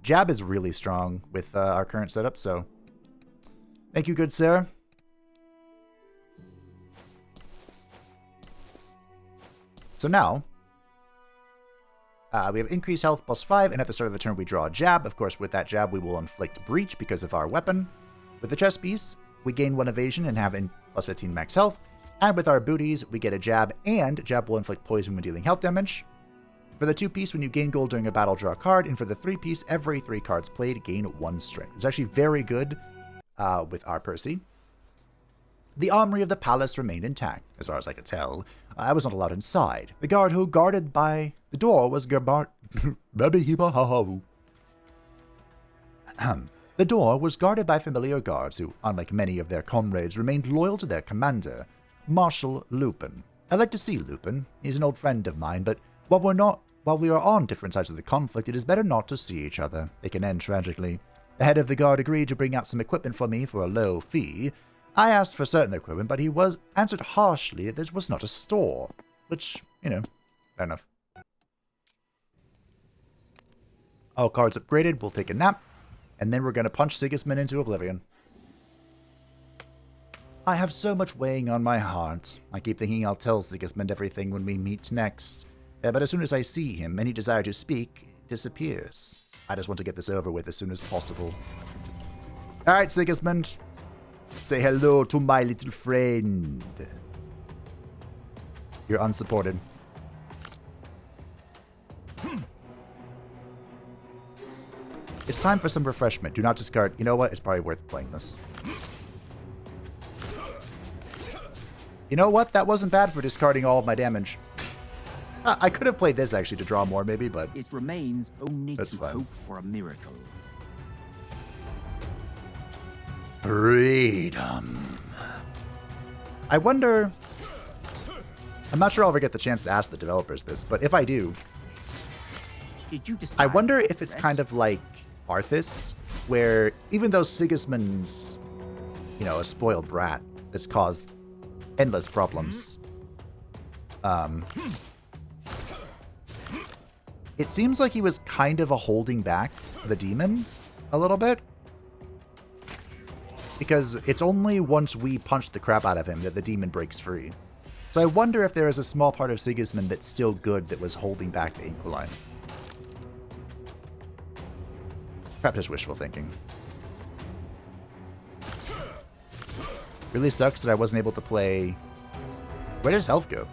Jab is really strong with our current setup, so... Thank you, good sir. So now, we have increased health +5, and at the start of the turn we draw a jab. Of course, with that jab we will inflict breach because of our weapon. With the chest piece, we gain 1 evasion and have +15 max health. And with our booties, we get a jab, and jab will inflict poison when dealing health damage. For the 2-piece, when you gain gold during a battle, draw a card, and for the 3-piece, every 3 cards played gain 1 strength. It's actually very good with our Percy. The armory of the palace remained intact, as far as I could tell. I was not allowed inside. The guard who guarded by the door was The door was guarded by familiar guards who, unlike many of their comrades, remained loyal to their commander, Marshal Lupin. I like to see Lupin. He's an old friend of mine, but while we are on different sides of the conflict, it is better not to see each other. It can end tragically. The head of the guard agreed to bring out some equipment for me for a low fee. I asked for certain equipment, but he answered harshly that this was not a store. Which, you know, fair enough. All cards upgraded, we'll take a nap, and then we're going to punch Sigismund into oblivion. I have so much weighing on my heart. I keep thinking I'll tell Sigismund everything when we meet next. But as soon as I see him, any desire to speak disappears. I just want to get this over with as soon as possible. Alright, Sigismund. Say hello to my little friend. You're unsupported. It's time for some refreshment. Do not discard. You know what? It's probably worth playing this. You know what? That wasn't bad for discarding all of my damage. I could have played this actually to draw more maybe, but it remains only that's to fine. hope for a miracle. Freedom. I wonder... I'm not sure I'll ever get the chance to ask the developers this, but if I do... Did you decide I wonder if to it's rest? kind of like Arthas, where even though Sigismund's, you know, a spoiled brat that's caused endless problems, it seems like he was kind of a holding back the demon a little bit. Because it's only once we punch the crap out of him that the demon breaks free. So I wonder if there is a small part of Sigismund that's still good that was holding back the Inquiline. Perhaps just wishful thinking. Really sucks that I wasn't able to play... Where does health go?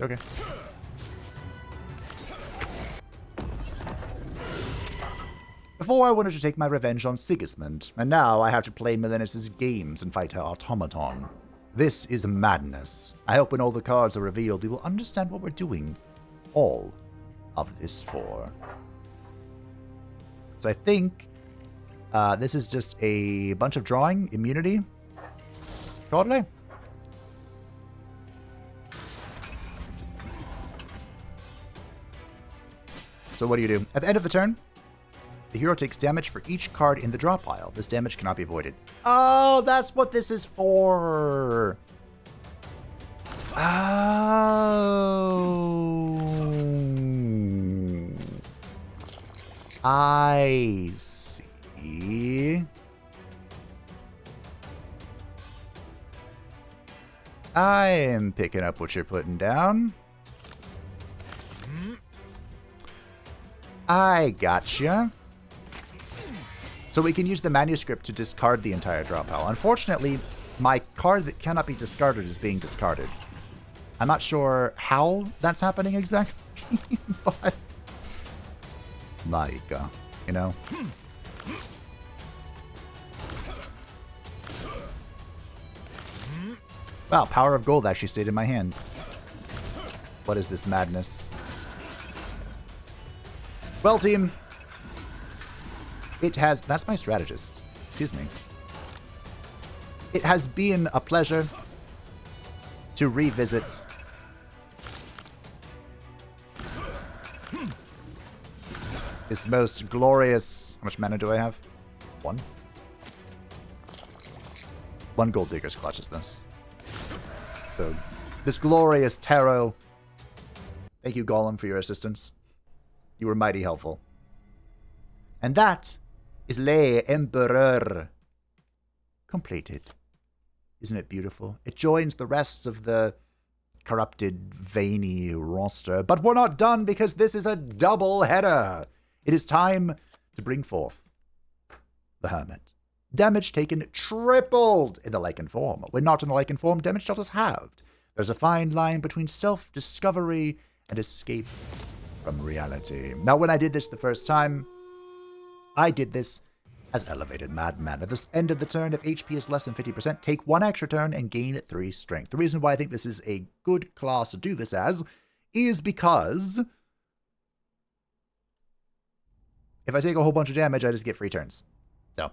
Okay. Before I wanted to take my revenge on Sigismund, and now I have to play Milenis' games and fight her automaton. This is madness. I hope when all the cards are revealed, we will understand what we're doing all of this for. So I think this is just a bunch of drawing, immunity. Call it a day. So what do? At the end of the turn, the hero takes damage for each card in the draw pile. This damage cannot be avoided. Oh, that's what this is for. Oh. I see. I am picking up what you're putting down. I gotcha. So we can use the manuscript to discard the entire draw pile. Unfortunately, my card that cannot be discarded is being discarded. I'm not sure how that's happening exactly, but like, you know. Wow, Power of Gold actually stayed in my hands. What is this madness? Well, team, it has... That's my strategist. Excuse me. It has been a pleasure to revisit this most glorious... How much mana do I have? 1? 1 Gold Digger's Clutch is this. So, this glorious tarot. Thank you, Gollum, for your assistance. You were mighty helpful. And that is Le Empereur completed. Isn't it beautiful? It joins the rest of the corrupted, veiny roster. But we're not done because this is a double header. It is time to bring forth the Hermit. Damage taken tripled in the Lycan form. When not in the Lycan form, damage dealt is halved. There's a fine line between self-discovery and escape from reality. Now, when I did this the first time, I did this as Elevated Madman. At the end of the turn, if HP is less than 50%, take 1 extra turn and gain 3 strength. The reason why I think this is a good class to do this as is because if I take a whole bunch of damage, I just get free turns. So,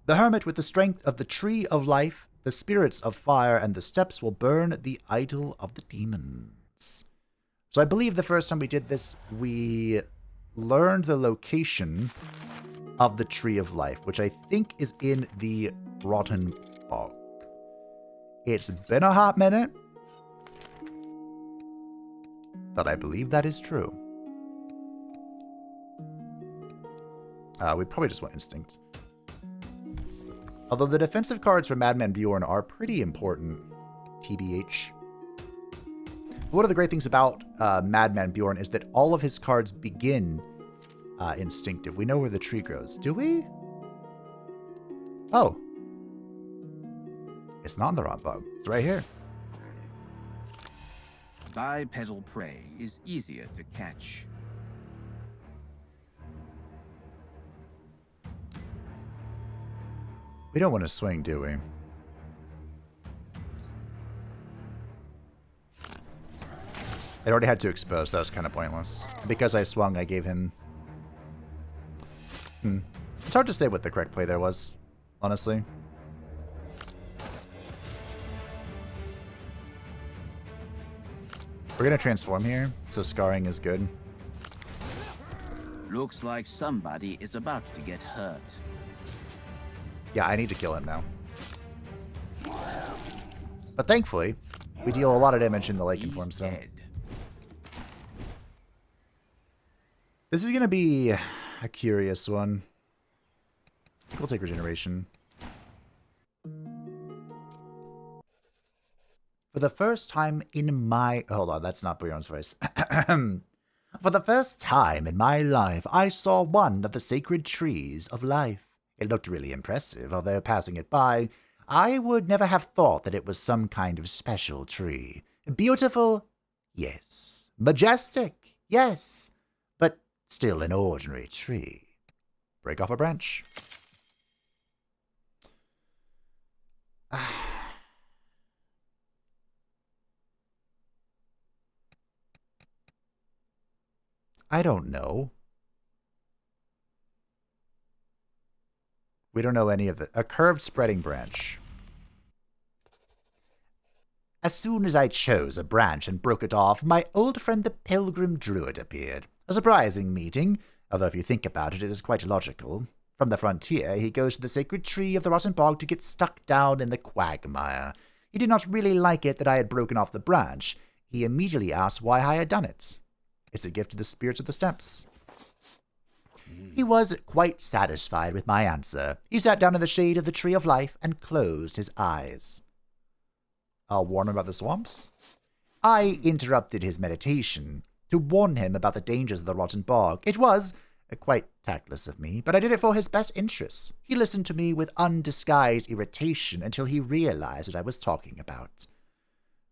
the Hermit with the strength of the Tree of Life, the Spirits of Fire, and the Steps will burn the Idol of the Demons. So I believe the first time we did this, we learned the location of the Tree of Life, which I think is in the Rotten Bog. It's been a hot minute, but I believe that is true. We probably just want Instinct. Although the defensive cards for Madman Bjorn are pretty important, TBH. One of the great things about Madman Bjorn is that all of his cards begin instinctive. We know where the tree grows. Do we? Oh. It's not in the Rotten Bog. It's right here. Bipedal prey is easier to catch. We don't want to swing, do we? I already had to expose. That was kind of pointless. Because I swung, I gave him... It's hard to say what the correct play there was, honestly. We're going to transform here, so scarring is good. Looks like somebody is about to get hurt. Yeah, I need to kill him now. But thankfully, we deal a lot of damage in the Lycan form, so... This is going to be a curious one. We'll take Regeneration. For For the first time in my... Hold on, that's not Bjorn's voice. For the first time in my life, I saw one of the sacred trees of life. It looked really impressive, although passing it by, I would never have thought that it was some kind of special tree. Beautiful? Yes. Majestic? Yes. But still an ordinary tree. Break off a branch. I don't know. We don't know any of it. A curved spreading branch. As soon as I chose a branch and broke it off, my old friend the Pilgrim Druid appeared. A surprising meeting, although if you think about it, it is quite illogical. From the frontier, he goes to the sacred tree of the Rotten Bog to get stuck down in the quagmire. He did not really like it that I had broken off the branch. He immediately asked why I had done it. It's a gift to the spirits of the steppes. He was quite satisfied with my answer. He sat down in the shade of the Tree of Life and closed his eyes. I'll warn him about the swamps. I interrupted his meditation to warn him about the dangers of the Rotten Bog. It was quite tactless of me, but I did it for his best interests. He listened to me with undisguised irritation until he realized what I was talking about.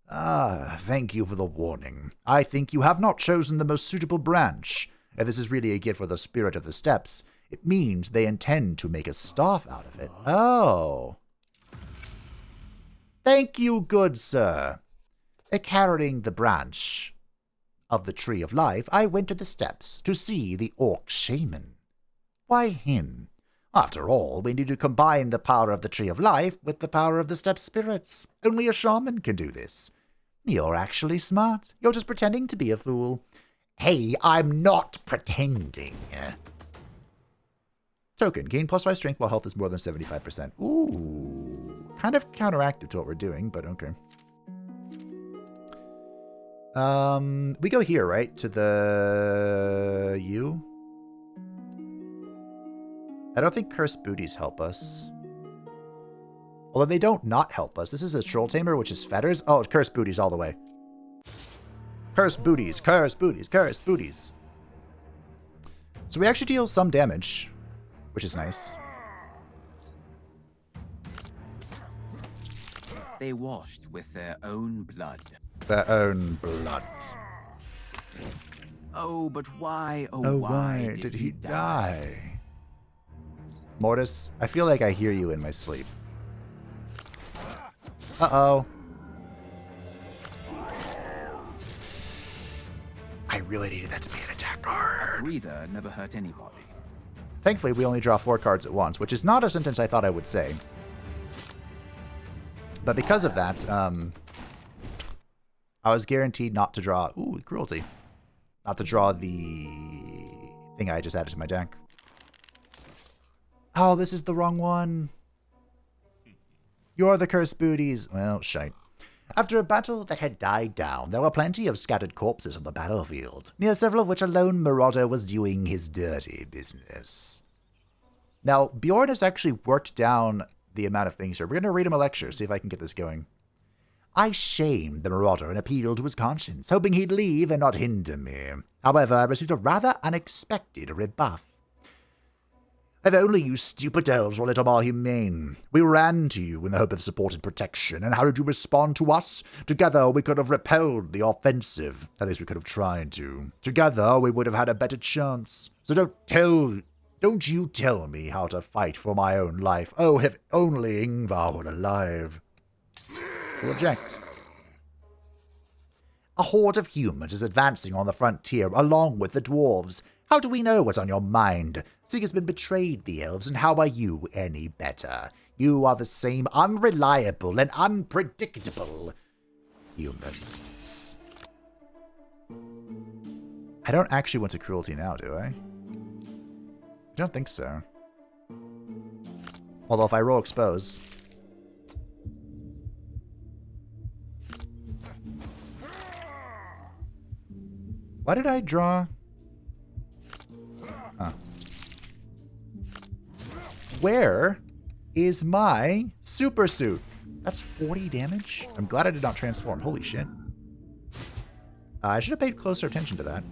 Thank you for the warning. I think you have not chosen the most suitable branch. If this is really a gift for the spirit of the steppes, it means they intend to make a staff out of it. Oh. Thank you, good sir. Carrying the branch of the Tree of Life, I went to the steppes to see the Orc Shaman. Why him? After all, we need to combine the power of the Tree of Life with the power of the steppe spirits. Only a shaman can do this. You're actually smart. You're just pretending to be a fool. Hey, I'm not pretending. Token. Gain +5 strength while health is more than 75%. Ooh. Kind of counteractive to what we're doing, but okay. We go here, right? To the... U? I don't think cursed booties help us. Although they don't not help us. This is a troll tamer, which is fetters. Oh, cursed booties all the way. Cursed booties, cursed booties, cursed booties. So we actually deal some damage, which is nice. They washed with their own blood. Their own blood. Oh, but why, why did he die? Mortis, I feel like I hear you in my sleep. Uh-oh. I really needed that to be an attack card. Breather never hurt anybody. Thankfully, we only draw 4 cards at once, which is not a sentence I thought I would say. But because of that, I was guaranteed not to draw... Ooh, cruelty. Not to draw the thing I just added to my deck. Oh, this is the wrong one. You're the cursed booties. Well, shite. After a battle that had died down, there were plenty of scattered corpses on the battlefield, near several of which a lone marauder was doing his dirty business. Now, Bjorn has actually worked down the amount of things here. We're going to read him a lecture, see if I can get this going. I shamed the marauder and appealed to his conscience, hoping he'd leave and not hinder me. However, I received a rather unexpected rebuff. If only you stupid elves were a little more humane. We ran to you in the hope of support and protection, and how did you respond to us? Together we could have repelled the offensive. At least we could have tried to. Together we would have had a better chance. So don't you tell me how to fight for my own life. Oh, if only Ingvar were alive. We'll object. A horde of humans is advancing on the frontier along with the dwarves. How do we know what's on your mind? Sigismund betrayed the elves, and how are you any better? You are the same unreliable and unpredictable humans. I don't actually want to cruelty now, do I? I don't think so. Although if I roll expose... Why did I draw... Huh. Where is my super suit? That's 40 damage? I'm glad I did not transform. Holy shit. I should have paid closer attention to that.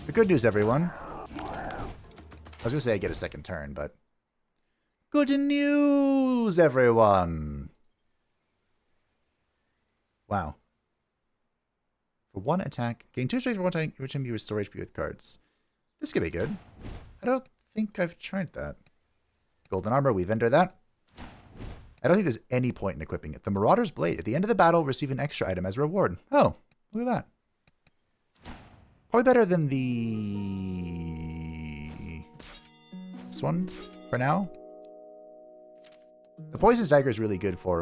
The good news, everyone. I was going to say I get a second turn, but... Good news, everyone! Wow. For one attack, gain 2 strength for one time every time you restore HP with cards. This could be good. I don't think I've tried that. Golden armor, we vendor that. I don't think there's any point in equipping it. The Marauder's Blade. At the end of the battle, receive an extra item as a reward. Oh, look at that. Probably better than this one for now. The Poison's Dagger is really good for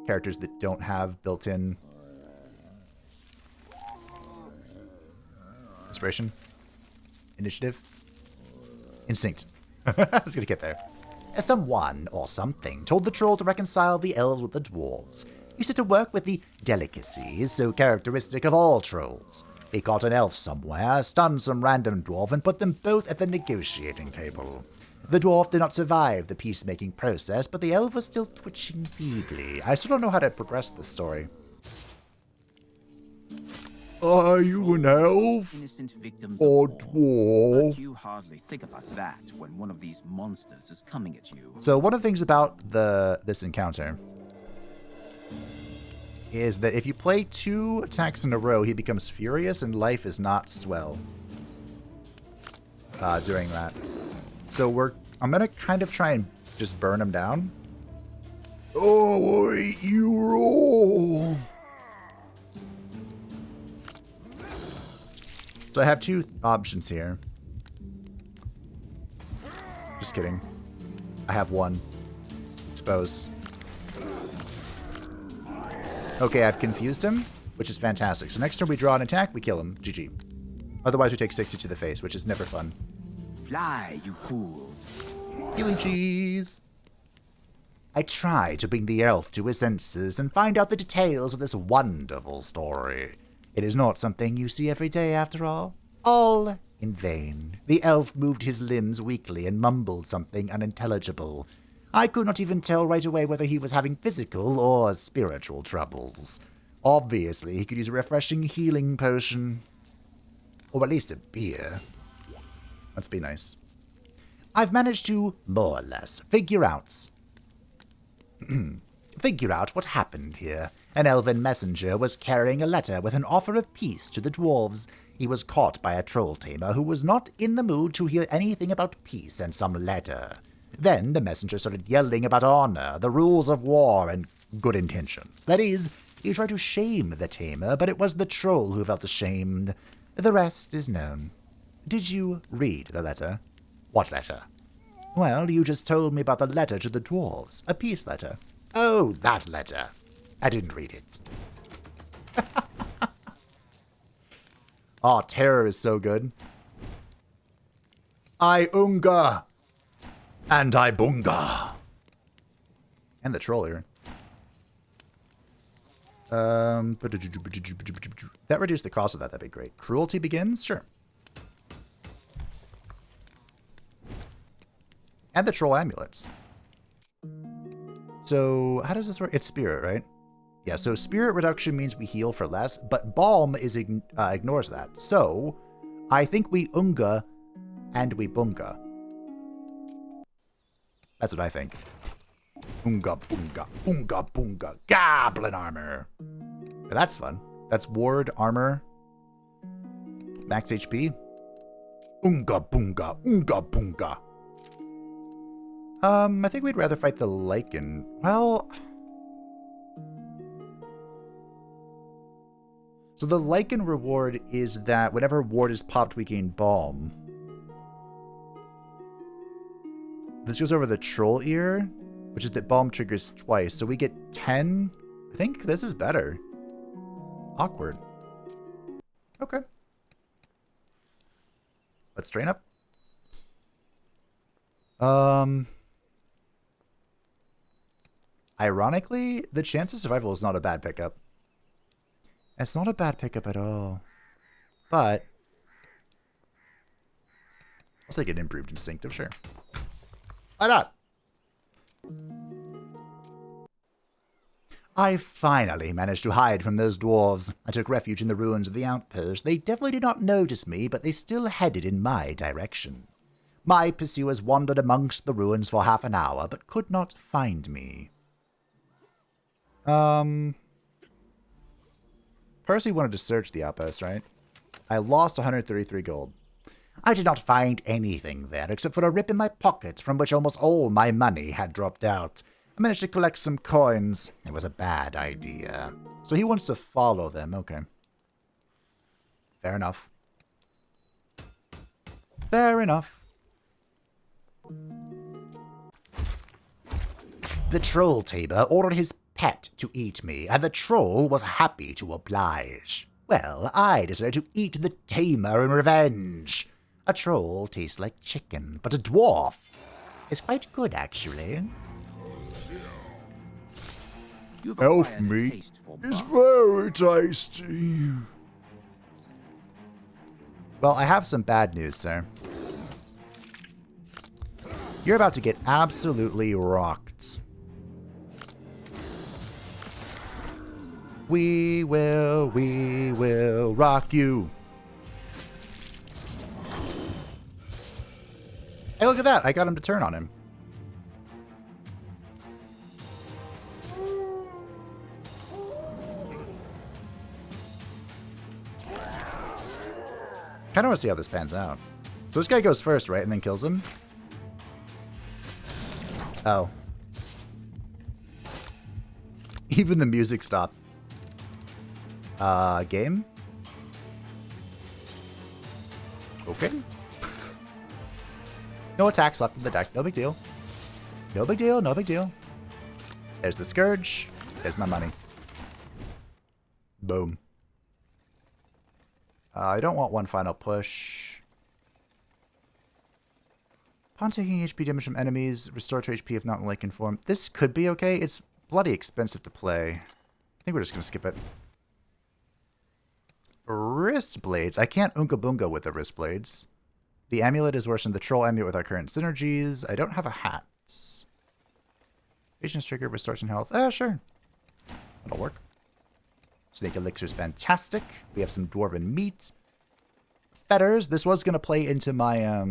characters that don't have built-in inspiration, initiative, instinct. I was gonna get there. Someone or something told the troll to reconcile the elves with the dwarves. He set to work with the delicacies so characteristic of all trolls. He caught an elf somewhere, stunned some random dwarf, and put them both at the negotiating table. The dwarf did not survive the peacemaking process, but the elf was still twitching feebly. I still don't know how to progress this story. Are you an elf? Innocent victims or of war. dwarf? But you hardly think about that when one of these monsters is coming at you. So one of the things about this encounter is that if you play 2 attacks in a row, he becomes furious and life is not swell during that. So I'm gonna kind of try and just burn him down. Oh, you roll. So I have 2 options here. Just kidding. I have 1. Expose. Okay, I've confused him, which is fantastic. So next turn we draw an attack, we kill him. GG. Otherwise we take 60 to the face, which is never fun. Fly, you fools. Gilly cheese. I try to bring the elf to his senses and find out the details of this wonderful story. It is not something you see every day, after all. All in vain. The elf moved his limbs weakly and mumbled something unintelligible. I could not even tell right away whether he was having physical or spiritual troubles. Obviously, he could use a refreshing healing potion. Or at least a beer. Let's be nice. I've managed to, more or less, figure out what happened here. An elven messenger was carrying a letter with an offer of peace to the dwarves. He was caught by a troll tamer who was not in the mood to hear anything about peace and some letter. Then the messenger started yelling about honor, the rules of war, and good intentions. That is, he tried to shame the tamer, but it was the troll who felt ashamed. The rest is known. Did you read the letter? What letter? Well, you just told me about the letter to the dwarves. A peace letter. Oh, that letter. I didn't read it. Oh, terror is so good. I unga. And I bunga. And the troll here. That reduced the cost of that. That'd be great. Cruelty begins? Sure. And the troll amulets. So, how does this work? It's spirit, right? Yeah, so spirit reduction means we heal for less, but balm is ignores that. So, I think we unga and we bunga. That's what I think. Unga bunga, unga bunga, goblin armor. Now that's fun. That's ward, armor, max HP. Unga bunga, unga bunga. I think we'd rather fight the Lycan. Well, so the Lycan reward is that whenever ward is popped, we gain balm. This goes over the troll ear, which is that balm triggers twice, so we get 10. I think this is better. Awkward. Okay. Let's train up. Ironically, the chance of survival is not a bad pickup. It's not a bad pickup at all. But I'll take an improved instinctive, sure. Why not? I finally managed to hide from those dwarves. I took refuge in the ruins of the outpost. They definitely did not notice me, but they still headed in my direction. My pursuers wandered amongst the ruins for half an hour, but could not find me. Percy wanted to search the outpost, right? I lost 133 gold. I did not find anything there except for a rip in my pocket from which almost all my money had dropped out. I managed to collect some coins. It was a bad idea. So he wants to follow them. Okay. Fair enough. Fair enough. The troll Tamer ordered his pet to eat me, and the troll was happy to oblige. Well, I decided to eat the Tamer in revenge. A troll tastes like chicken, but a dwarf is quite good, actually. Elf meat is very tasty. Well, I have some bad news, sir. You're about to get absolutely rocked. We will rock you. Hey, look at that. I got him to turn on him. Kind of want to see how this pans out. So this guy goes first, right? And then kills him? Oh. Even the music stopped. Game? Okay. No attacks left in the deck. No big deal. No big deal. No big deal. There's the Scourge. There's my money. Boom. I don't want one final push. Upon taking HP damage from enemies, restore to HP if not in like form. This could be okay. It's bloody expensive to play. I think we're just going to skip it. Wrist Blades. I can't Oonga Boonga with the Wrist Blades. The Amulet is worse than the Troll Amulet with our current synergies. I don't have a hat. Patience Trigger, restores in health. Sure. That'll work. Snake Elixir's fantastic. We have some Dwarven Meat. Fetters. This was going to play into my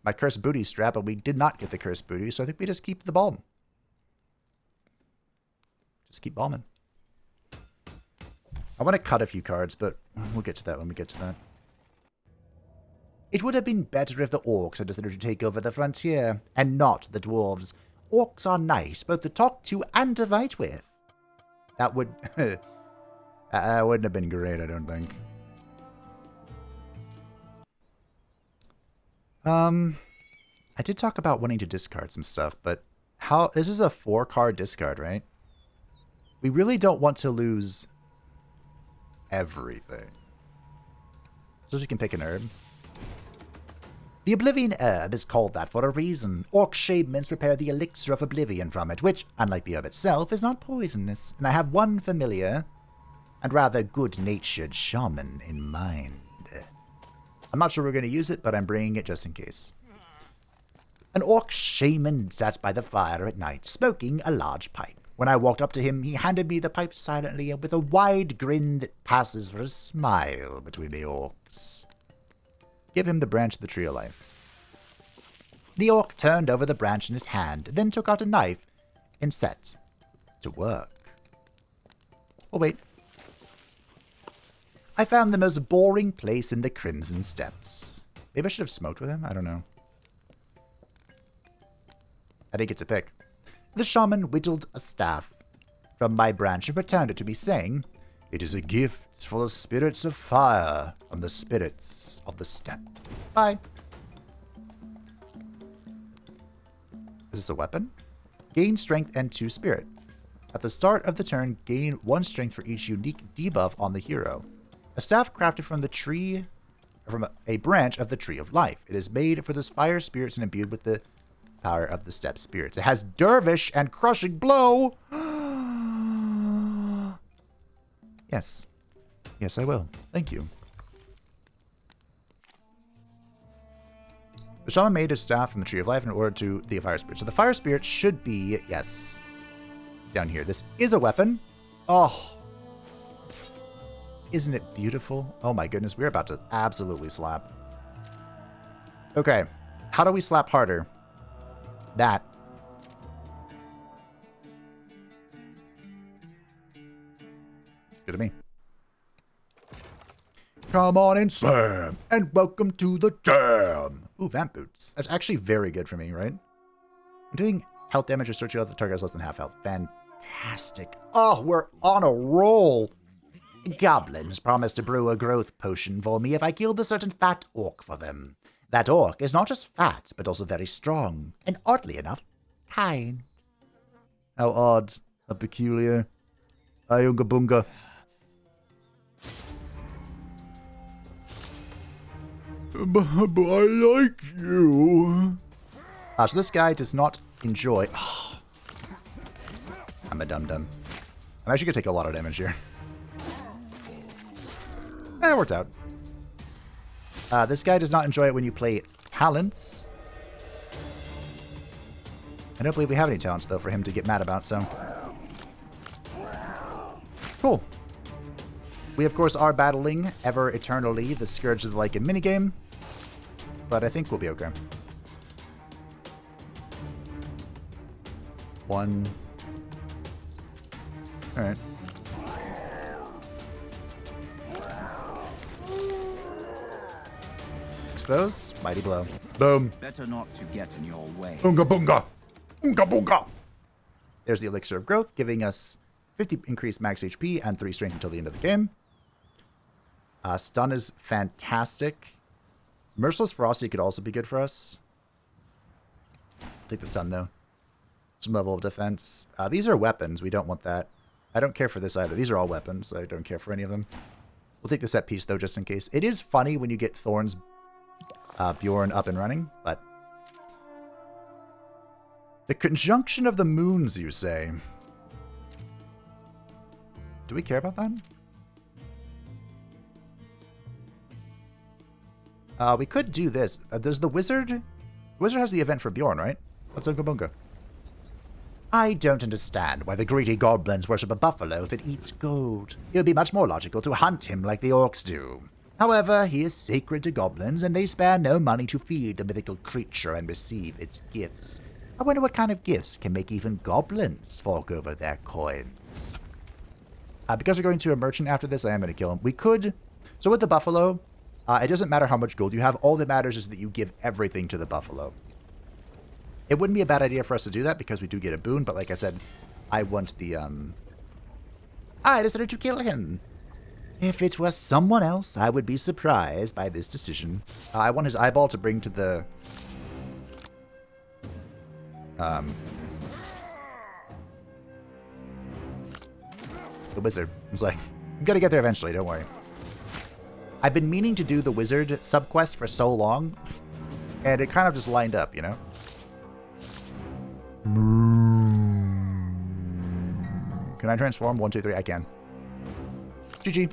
my Cursed Booty strap, but we did not get the Cursed Booty, so I think we just keep the Balm. Just keep balming. I want to cut a few cards, but we'll get to that when we get to that. It would have been better if the Orcs had decided to take over the frontier, and not the Dwarves. Orcs are nice, both to talk to and to fight with. That would... that wouldn't have been great, I don't think. I did talk about wanting to discard some stuff, but how... This is a 4-card discard, right? We really don't want to lose everything. So we can pick an herb. The Oblivion Herb is called that for a reason. Orc shamans prepare the elixir of oblivion from it, which, unlike the herb itself, is not poisonous. And I have one familiar and rather good-natured shaman in mind. I'm not sure we're going to use it, but I'm bringing it just in case. An orc shaman sat by the fire at night, smoking a large pipe. When I walked up to him, he handed me the pipe silently and with a wide grin that passes for a smile between the orcs. Give him the branch of the tree of life. The orc turned over the branch in his hand, then took out a knife and set to work. Oh, wait. I found the most boring place in the Crimson Steppes. Maybe I should have smoked with him? I don't know. I didn't get to pick. The shaman whittled a staff from my branch and returned it to me, saying, "It is a gift for the spirits of fire from the spirits of the steppe." Bye. Is this a weapon? Gain strength and 2 spirit. At the start of the turn, gain 1 strength for each unique debuff on the hero. A staff crafted from the tree, from a branch of the Tree of Life. It is made for the fire spirits and imbued with the power of the steppe spirits. It has Dervish and Crushing Blow. Yes. Yes, I will. Thank you. The shaman made a staff from the Tree of Life in order to the fire spirit. So the fire spirit should be, yes, down here. This is a weapon. Oh. Isn't it beautiful? Oh my goodness, we're about to absolutely slap. Okay. How do we slap harder? That. Good to me. Come on in, Sam, and welcome to the jam. Ooh, Vamp Boots. That's actually very good for me, right? I'm doing health damage or search you out the target has less than half health. Fantastic. Oh, we're on a roll. Goblins promised to brew a growth potion for me if I killed a certain fat orc for them. That orc is not just fat, but also very strong, and oddly enough, kind. How odd. How peculiar. Ayunga bunga. But I like you. So this guy does not enjoy... Oh, I'm a dum-dum. I'm actually going to take a lot of damage here. It worked out. This guy does not enjoy it when you play talents. I don't believe we have any talents, though, for him to get mad about, so... Cool. We, of course, are battling ever eternally the Scourge of the Lycan minigame. But I think we'll be okay. One. Alright. Expose. Mighty blow. Boom. Better not to get in your way. Unga bunga. Unga bunga. There's the Elixir of Growth, giving us 50 increased max HP and 3 strength until the end of the game. Stun is fantastic. Merciless Ferocity could also be good for us. Take the stun, though. Some level of defense. These are weapons. We don't want that. I don't care for this either. These are all weapons. I don't care for any of them. We'll take the set piece, though, just in case. It is funny when you get Thorn's Bjorn up and running, but... The conjunction of the moons, you say? Do we care about that? We could do this. Does the wizard... The wizard has the event for Bjorn, right? What's Unga Bunga? I don't understand why the greedy goblins worship a buffalo that eats gold. It would be much more logical to hunt him like the orcs do. However, he is sacred to goblins, and they spare no money to feed the mythical creature and receive its gifts. I wonder what kind of gifts can make even goblins fork over their coins. Because we're going to a merchant after this, I am going to kill him. We could... So with the buffalo... it doesn't matter how much gold you have. All that matters is that you give everything to the buffalo. It wouldn't be a bad idea for us to do that because we do get a boon. But like I said, I want the... I decided to kill him. If it was someone else, I would be surprised by this decision. I want his eyeball to bring to the... the wizard. I was like, I'm going to get there eventually, don't worry. I've been meaning to do the wizard subquest for so long, and it kind of just lined up, you know? Can I transform? 1, 2, 3. I can. GG.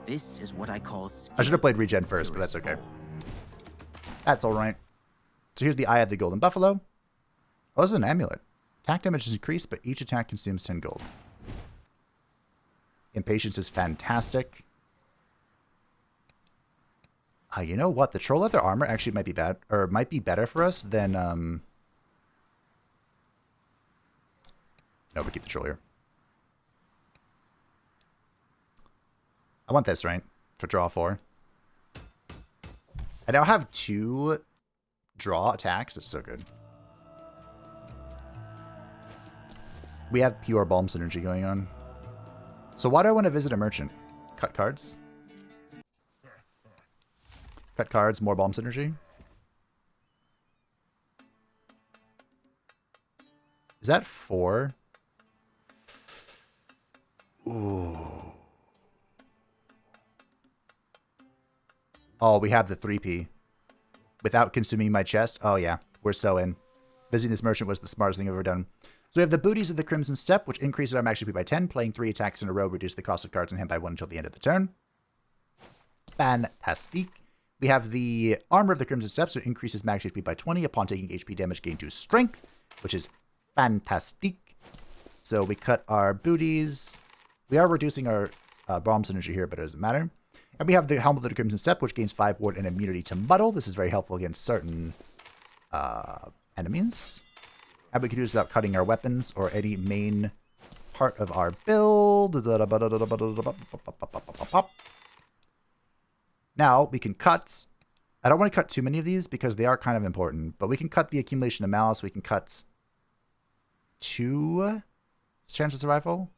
This is what I call... I should have played regen first, but that's okay. That's alright. So here's the Eye of the Golden Buffalo. Oh, this is an amulet. Attack damage is increased, but each attack consumes 10 gold. Impatience is fantastic. You know what? The troll leather armor actually might be bad, or might be better for us than no, we keep the troll here. I want this, right? For draw 4. I now have 2 draw attacks. It's so good. We have pure Balm synergy going on. So why do I want to visit a merchant? Cut cards. Cut cards, more Balm synergy. Is that 4? Ooh. Oh, we have the 3P. Without consuming my chest? Oh yeah, we're so in. Visiting this merchant was the smartest thing I've ever done. So we have the Booties of the Crimson Step, which increases our max HP by 10. Playing 3 attacks in a row reduces the cost of cards in hand by 1 until the end of the turn. Fantastic. We have the Armor of the Crimson Steps, which increases max HP by 20 upon taking HP damage gained to Strength, which is fantastic. So we cut our booties. We are reducing our bomb synergy here, but it doesn't matter. And we have the Helm of the Crimson Step, which gains 5 ward and immunity to Muddle. This is very helpful against certain enemies. And we can use without cutting our weapons or any main part of our build. Now we can cut. I don't want to cut too many of these because they are kind of important, but we can cut the Accumulation of Malice. We can cut 2 chance of survival.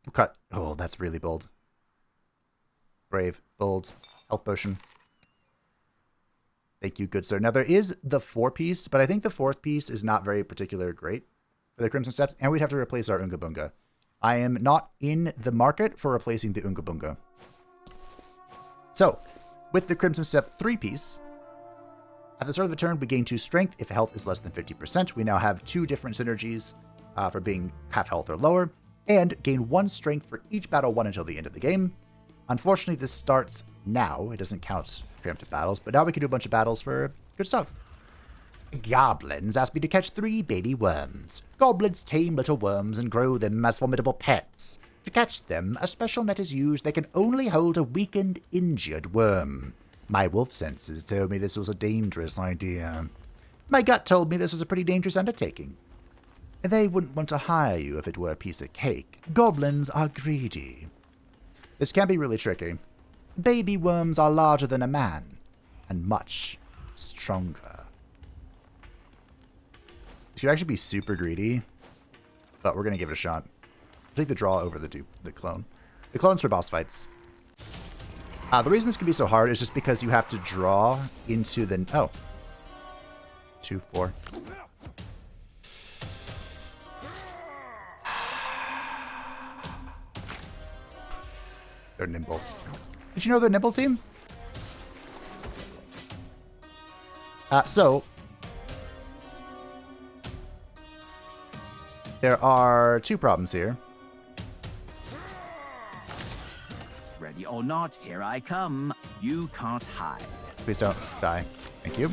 We'll cut. Oh, that's really bold. Brave, bold, health potion. Thank you, good sir. Now there is the 4-piece, but I think the 4th piece is not very particular great for the Crimson Steps, and we'd have to replace our Unga Bunga. I am not in the market for replacing the Unga Bunga. So, with the Crimson Step 3-piece, at the start of the turn, we gain 2 strength if health is less than 50%. We now have 2 different synergies for being half health or lower, and gain 1 strength for each battle won until the end of the game. Unfortunately, this starts now. It doesn't count preemptive battles, but now we can do a bunch of battles for good stuff. Goblins asked me to catch 3 baby worms. Goblins tame little worms and grow them as formidable pets. To catch them, a special net is used that can only hold a weakened, injured worm. My wolf senses told me this was a dangerous idea. My gut told me this was a pretty dangerous undertaking. They wouldn't want to hire you if it were a piece of cake. Goblins are greedy. This can be really tricky. Baby worms are larger than a man, and much stronger. This could actually be super greedy, but we're going to give it a shot. I'll take the draw over the clone. The clone's for boss fights. The reason this can be so hard is just because you have to draw into the... Oh. 2, 4. They're nimble. Did you know they're nimble, team? So, there are 2 problems here. Ready or not, here I come. You can't hide. Please don't die. Thank you.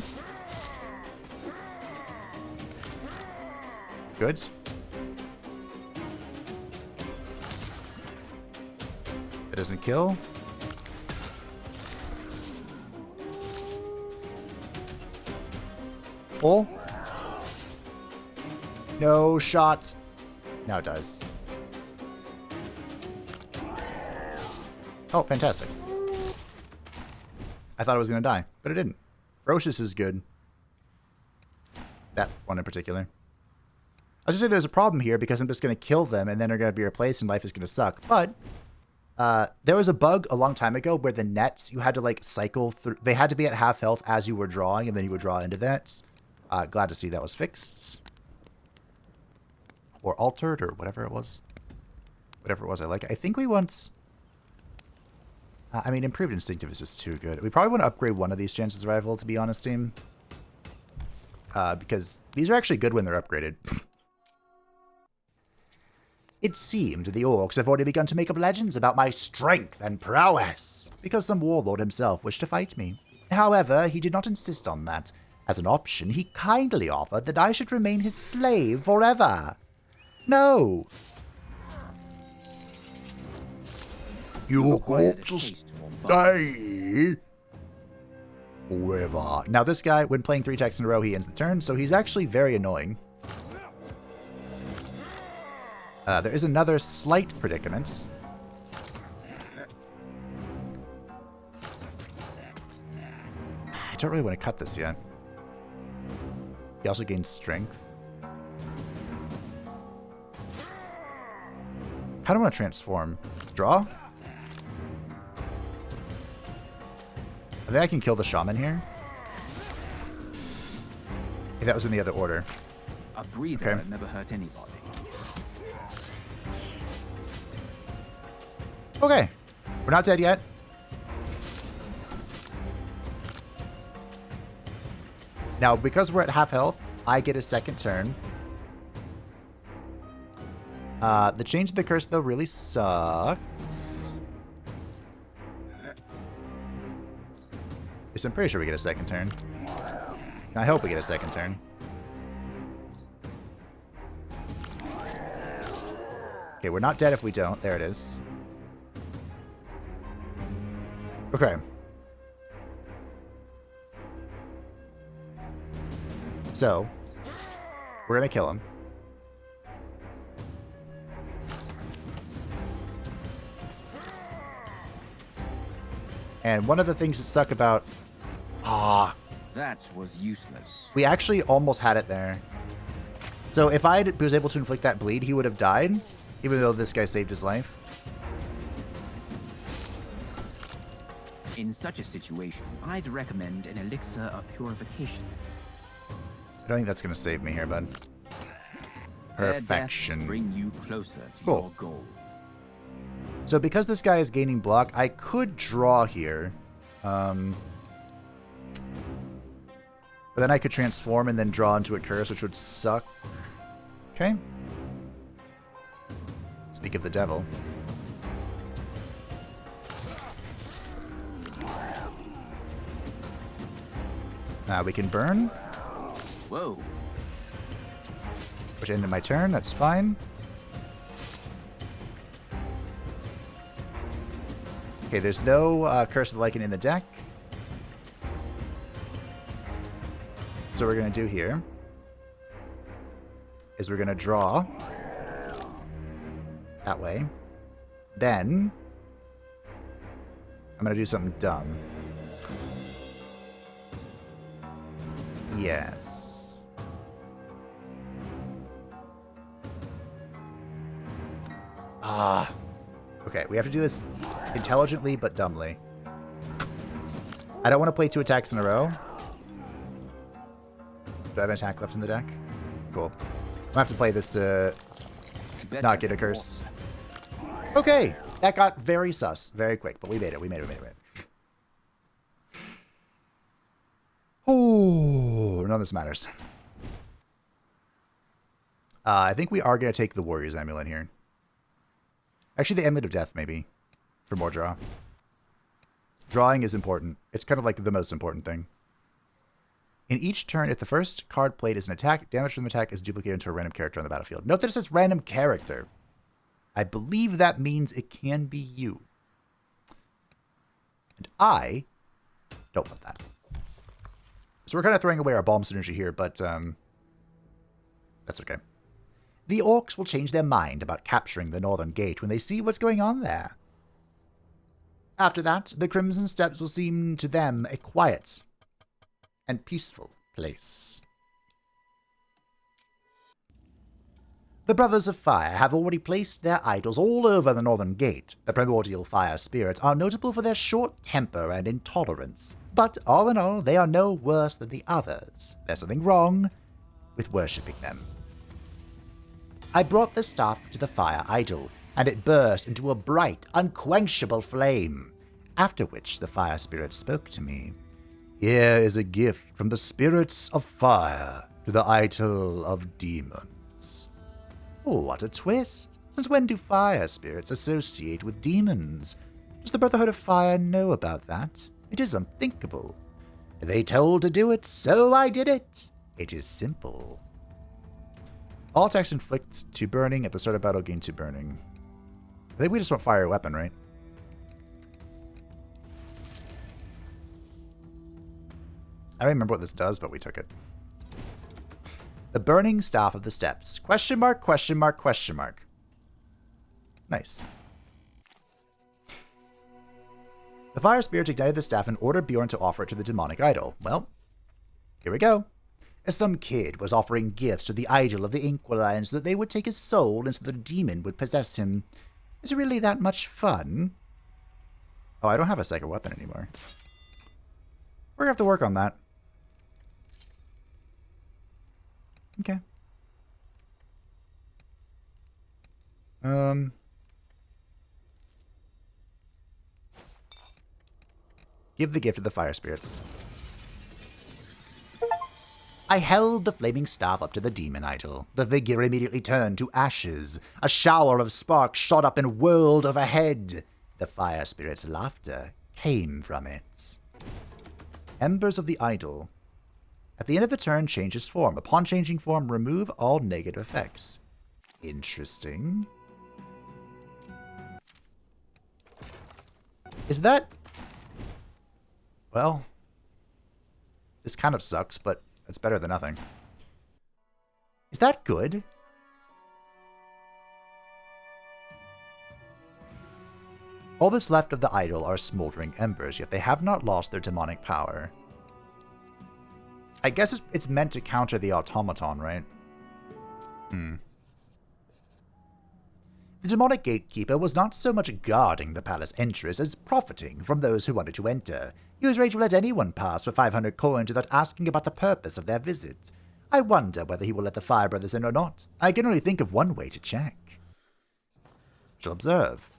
Good. It doesn't kill. Full. No shot. Now it does. Oh, fantastic. I thought it was going to die, but it didn't. Ferocious is good. That one in particular. I was just saying there's a problem here because I'm just going to kill them and then they're going to be replaced and life is going to suck. But there was a bug a long time ago where the nets, you had to like cycle through. They had to be at half health as you were drawing and then you would draw into that. Glad to see that was fixed. Or altered or whatever it was. Whatever it was I like. I think we want... I mean, Improved Instinctive is just too good. We probably want to upgrade one of these chances of survival, to be honest, team. Because these are actually good when they're upgraded. It seemed the orcs have already begun to make up legends about my strength and prowess, because some warlord himself wished to fight me. However, he did not insist on that. As an option, he kindly offered that I should remain his slave forever. No. You got to stay forever. Now this guy, when playing 3 attacks in a row, he ends the turn, so he's actually very annoying. There is another slight predicament. I don't really want to cut this yet. He also gains strength. How do I want to transform? Draw? I think I can kill the shaman here. If that was in the other order. A breather that never hurt anybody. Okay. We're not dead yet. Now, because we're at half health, I get a second turn. The change of the curse, though, really sucks. Yes, I'm pretty sure we get a second turn. I hope we get a second turn. Okay, we're not dead if we don't. There it is. Okay. So, we're gonna kill him. And one of the things that suck about... That was useless. We actually almost had it there. So if I was able to inflict that bleed, he would have died, even though this guy saved his life. In such a situation, I'd recommend an elixir of purification. I don't think that's going to save me here, bud. Their Perfection. deaths bring you closer to Cool. your goal. So because this guy is gaining block, I could draw here. But then I could transform and then draw into a curse, which would suck. Okay. Speak of the devil. We can burn. Whoa. Which ended my turn. That's fine. Okay, there's no Curse of the Lycan in the deck. So what we're going to do here is we're going to draw that way. Then I'm going to do something dumb. Yes. Okay, we have to do this intelligently but dumbly. I don't want to play 2 attacks in a row. Do I have an attack left in the deck? Cool. I'm gonna have to play this to not get a curse. Okay, that got very sus very quick, but we made it. We made it. Oh, none of this matters. I think we are going to take the Warrior's Amulet here. Actually, the Amulet of Death, maybe, for more draw. Drawing is important. It's kind of like the most important thing. In each turn, if the first card played is an attack, damage from the attack is duplicated into a random character on the battlefield. Note that it says random character. I believe that means it can be you. And I don't want that. So we're kind of throwing away our Balm synergy here, but that's okay. The Orcs will change their mind about capturing the Northern Gate when they see what's going on there. After that, the Crimson Steppes will seem to them a quiet and peaceful place. The Brothers of Fire have already placed their idols all over the Northern Gate. The primordial fire spirits are notable for their short temper and intolerance, but all in all, they are no worse than the others. There's something wrong with worshipping them. I brought the staff to the fire idol, and it burst into a bright, unquenchable flame, after which the fire spirit spoke to me. Here is a gift from the spirits of fire to the idol of demons. Oh, what a twist! Since when do fire spirits associate with demons? Does the Brotherhood of Fire know about that? It is unthinkable. They told to do it, so I did it. It is simple. All attacks inflict 2 burning. At the start of battle, gain 2 burning. I think we just want fire weapon, right? I don't remember what this does, but we took it. The Burning Staff of the Steppes. Question mark, question mark, question mark. Nice. The fire spirits ignited the staff and ordered Bjorn to offer it to the demonic idol. Well, here we go. As some kid was offering gifts to the idol of the Inquilion so that they would take his soul and so the demon would possess him. Is it really that much fun? Oh, I don't have a second weapon anymore. We're going to have to work on that. Okay. Give the gift to the fire spirits. I held the flaming staff up to the demon idol. The figure immediately turned to ashes. A shower of sparks shot up and whirled overhead. The fire spirit's laughter came from it. Embers of the Idol. At the end of the turn, change his form. Upon changing form, remove all negative effects. Interesting. Is that... Well... This kind of sucks, but it's better than nothing. Is that good? All that's left of the idol are smoldering embers, yet they have not lost their demonic power. I guess it's meant to counter the automaton, right? The demonic gatekeeper was not so much guarding the palace entrance as profiting from those who wanted to enter. He was ready to let anyone pass for 500 coins without asking about the purpose of their visit. I wonder whether he will let the Fire Brothers in or not. I can only think of one way to check. Shall observe.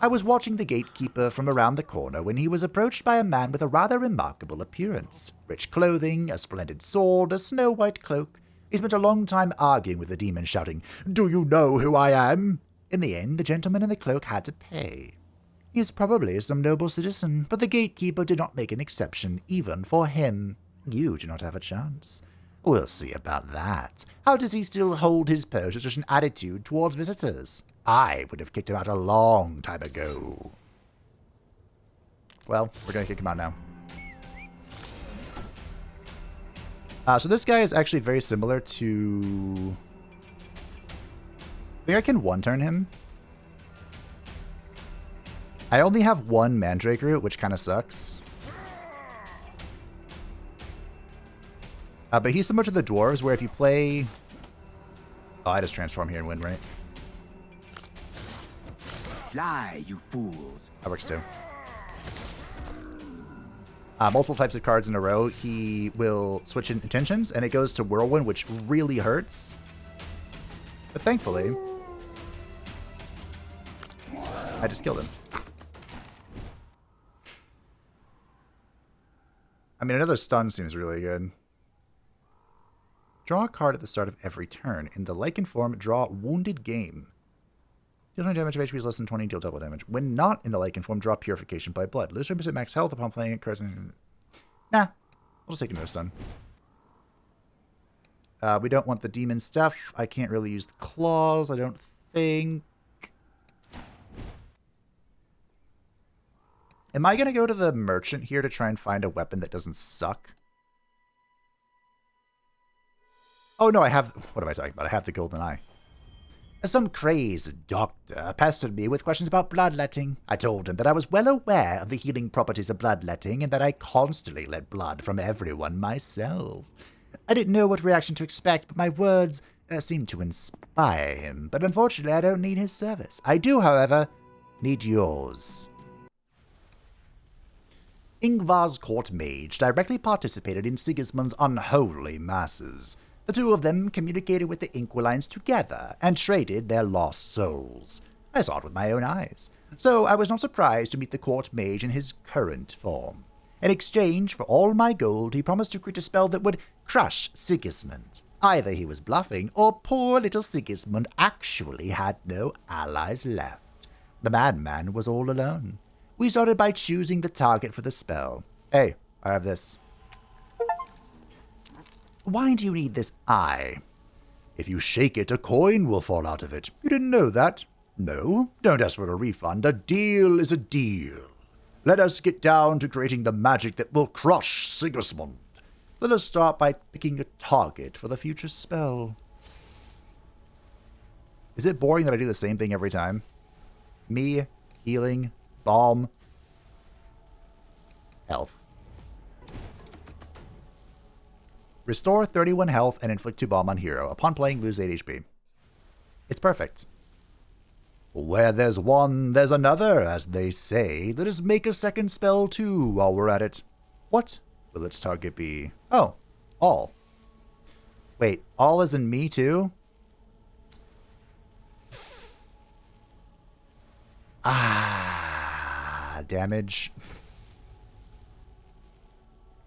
I was watching the gatekeeper from around the corner when he was approached by a man with a rather remarkable appearance. Rich clothing, a splendid sword, a snow-white cloak. He spent a long time arguing with the demon, shouting, "Do you know who I am?" In the end, the gentleman in the cloak had to pay. He is probably some noble citizen, but the gatekeeper did not make an exception, even for him. You do not have a chance. We'll see about that. How does he still hold his post with such an attitude towards visitors? I would have kicked him out a long time ago. Well, we're going to kick him out now. So this guy is actually very similar to... I think I can one-turn him. I only have one Mandrake root, which kind of sucks. But he's similar to the dwarves, where if you play... Oh, I just transform here and win, right? Fly, you fools. That works too. Multiple types of cards in a row. He will switch intentions, and it goes to Whirlwind, which really hurts. But thankfully, I just killed him. I mean, another stun seems really good. Draw a card at the start of every turn. In the Lycan form, draw Wounded Game. Deal 20 damage if HP is less than 20, deal double damage. When not in the Lycan form, draw Purification by Blood. Lose 20% max health upon playing it. Nah, we'll just take another stun. We don't want the demon stuff. I can't really use the claws, I don't think. Am I going to go to the merchant here to try and find a weapon that doesn't suck? Oh no, I have... What am I talking about? I have the Golden Eye. Some crazed doctor pestered me with questions about bloodletting. I told him that I was well aware of the healing properties of bloodletting and that I constantly let blood from everyone myself. I didn't know what reaction to expect, but my words seemed to inspire him. But unfortunately, I don't need his service. I do, however, need yours. Ingvar's court mage directly participated in Sigismund's unholy masses. The two of them communicated with the Inquilines together and traded their lost souls. I saw it with my own eyes, so I was not surprised to meet the court mage in his current form. In exchange for all my gold, he promised to create a spell that would crush Sigismund. Either he was bluffing, or poor little Sigismund actually had no allies left. The madman was all alone. We started by choosing the target for the spell. Hey, I have this. Why do you need this eye? If you shake it, a coin will fall out of it. You didn't know that? No? Don't ask for a refund. A deal is a deal. Let us get down to creating the magic that will crush Sigismund. Let us start by picking a target for the future spell. Is it boring that I do the same thing every time? Me, healing, bomb, health. Restore 31 health and inflict 2 bomb on hero. Upon playing, lose 8 HP. It's perfect. Where there's one, there's another, as they say. Let us make a second spell, too, while we're at it. What will its target be? Oh, all. Wait, all as in me, too? Ah, damage.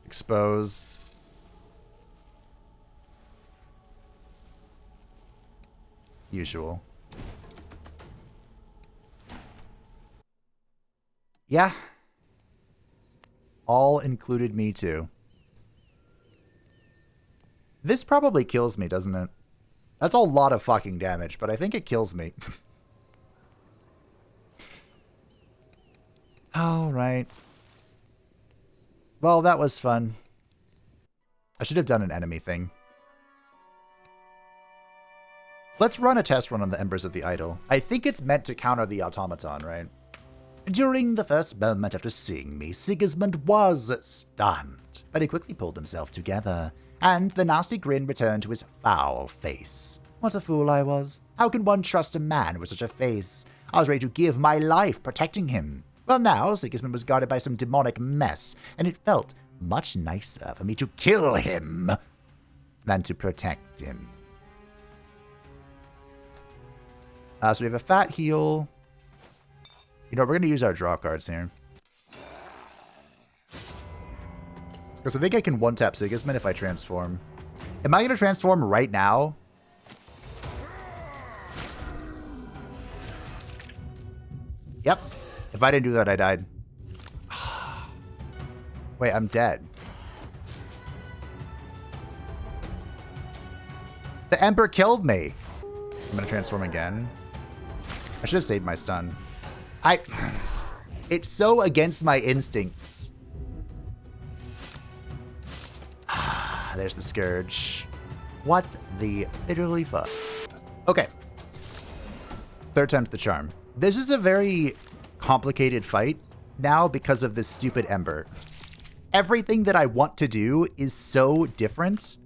Exposed. Usual. Yeah. All included me too. This probably kills me, doesn't it? That's a lot of fucking damage, but I think it kills me. Alright. Well, that was fun. I should have done an enemy thing. Let's run a test run on the Embers of the Idol. I think it's meant to counter the automaton, right? During the first moment after seeing me, Sigismund was stunned, but he quickly pulled himself together, and the nasty grin returned to his foul face. What a fool I was. How can one trust a man with such a face? I was ready to give my life protecting him. Well, now Sigismund was guarded by some demonic mess, and it felt much nicer for me to kill him than to protect him. So we have a fat heal. You know, we're going to use our draw cards here. Because I think I can one-tap Sigismund if I transform. Am I going to transform right now? Yep. If I didn't do that, I died. Wait, I'm dead. The Emperor killed me. I'm going to transform again. I should have saved my stun. It's so against my instincts. There's the Scourge. What the fiddly fuck? Okay. Third time's the charm. This is a very complicated fight now because of this stupid Ember. Everything that I want to do is so different.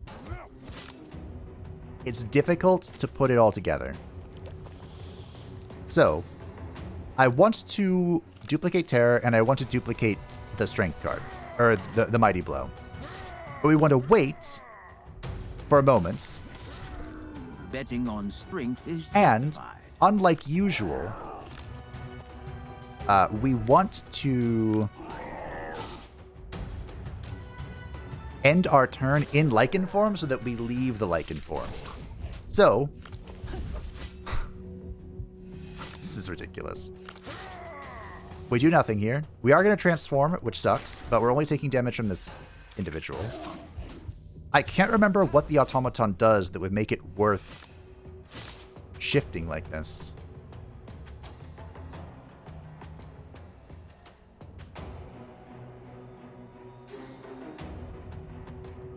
It's difficult to put it all together. So, I want to duplicate Terror, and I want to duplicate the Strength card, or the Mighty Blow. But we want to wait for moments. Betting on strength is and, justified. Unlike usual, we want to end our turn in Lycan form so that we leave the Lycan form. So, this is ridiculous. We do nothing here. We are going to transform, which sucks, but we're only taking damage from this individual. I can't remember what the automaton does that would make it worth shifting like this.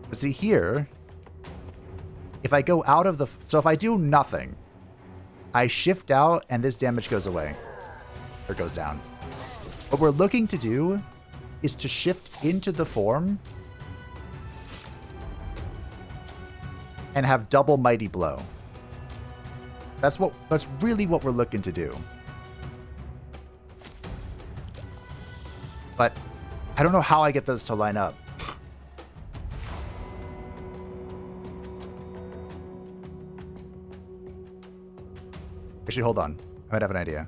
But see here, if I go out of the... So if I do nothing, I shift out and this damage goes away. Or goes down. What we're looking to do is to shift into the form and have double Mighty Blow. That's really what we're looking to do. But I don't know how I get those to line up. Actually, hold on. I might have an idea.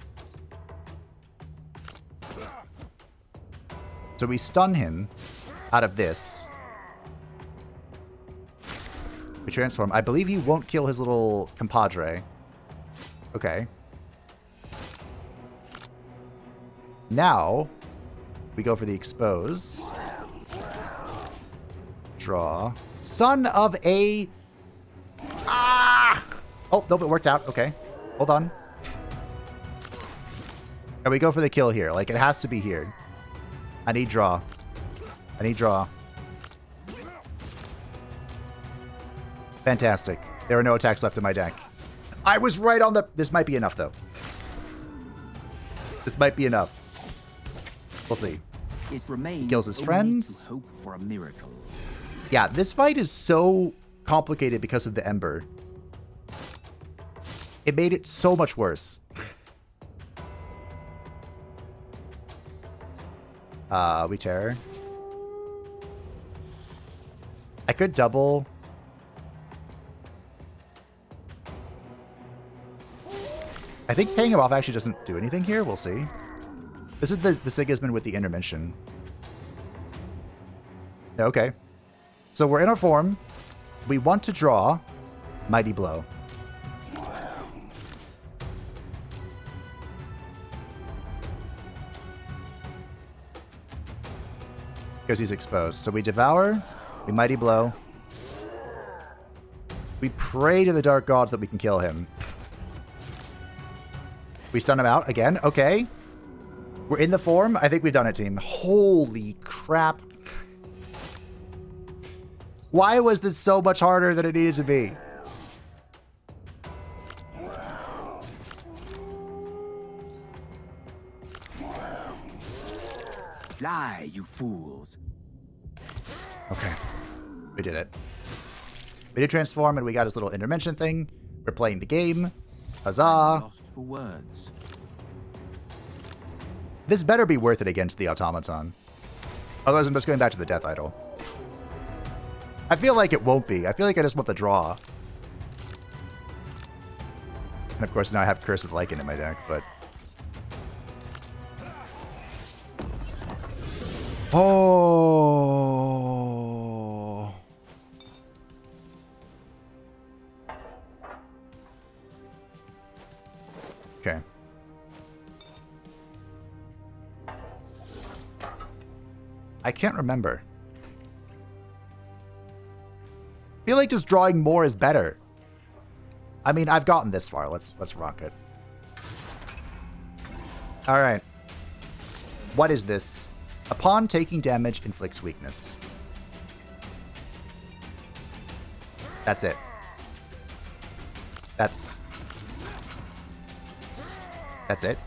So we stun him out of this. We transform. I believe he won't kill his little compadre. Okay. Now, we go for the expose. Draw. Son of a... Ah! Oh, nope, it worked out. Okay. Hold on. And we go for the kill here. Like, it has to be here. I need draw. I need draw. Fantastic. There are no attacks left in my deck. I was right on the... This might be enough, though. This might be enough. We'll see. It remains Kills his friends. to hope for a miracle. Yeah, this fight is so complicated because of the Ember. It made it so much worse. We Terror. I could double. I think paying him off actually doesn't do anything here. We'll see. This is the Sigismund with the intermission. Okay. So we're in our form. We want to draw Mighty Blow. Because he's exposed. So we Devour, we Mighty Blow. We pray to the dark gods that we can kill him. We stun him out again. Okay. We're in the form. I think we've done it, team. Holy crap. Why was this so much harder than it needed to be? Fly, you fools. Okay. We did it. We did transform and we got his little intervention thing. We're playing the game. Huzzah. Lost for words. This better be worth it against the automaton. Otherwise, I'm just going back to the death idol. I feel like it won't be. I feel like I just want the draw. And of course, now I have Curse of Lycan in my deck, but... Oh. Okay. I can't remember. I feel like just drawing more is better. I mean, I've gotten this far. Let's rock it. All right. What is this? Upon taking damage, inflicts weakness. That's it. That's it.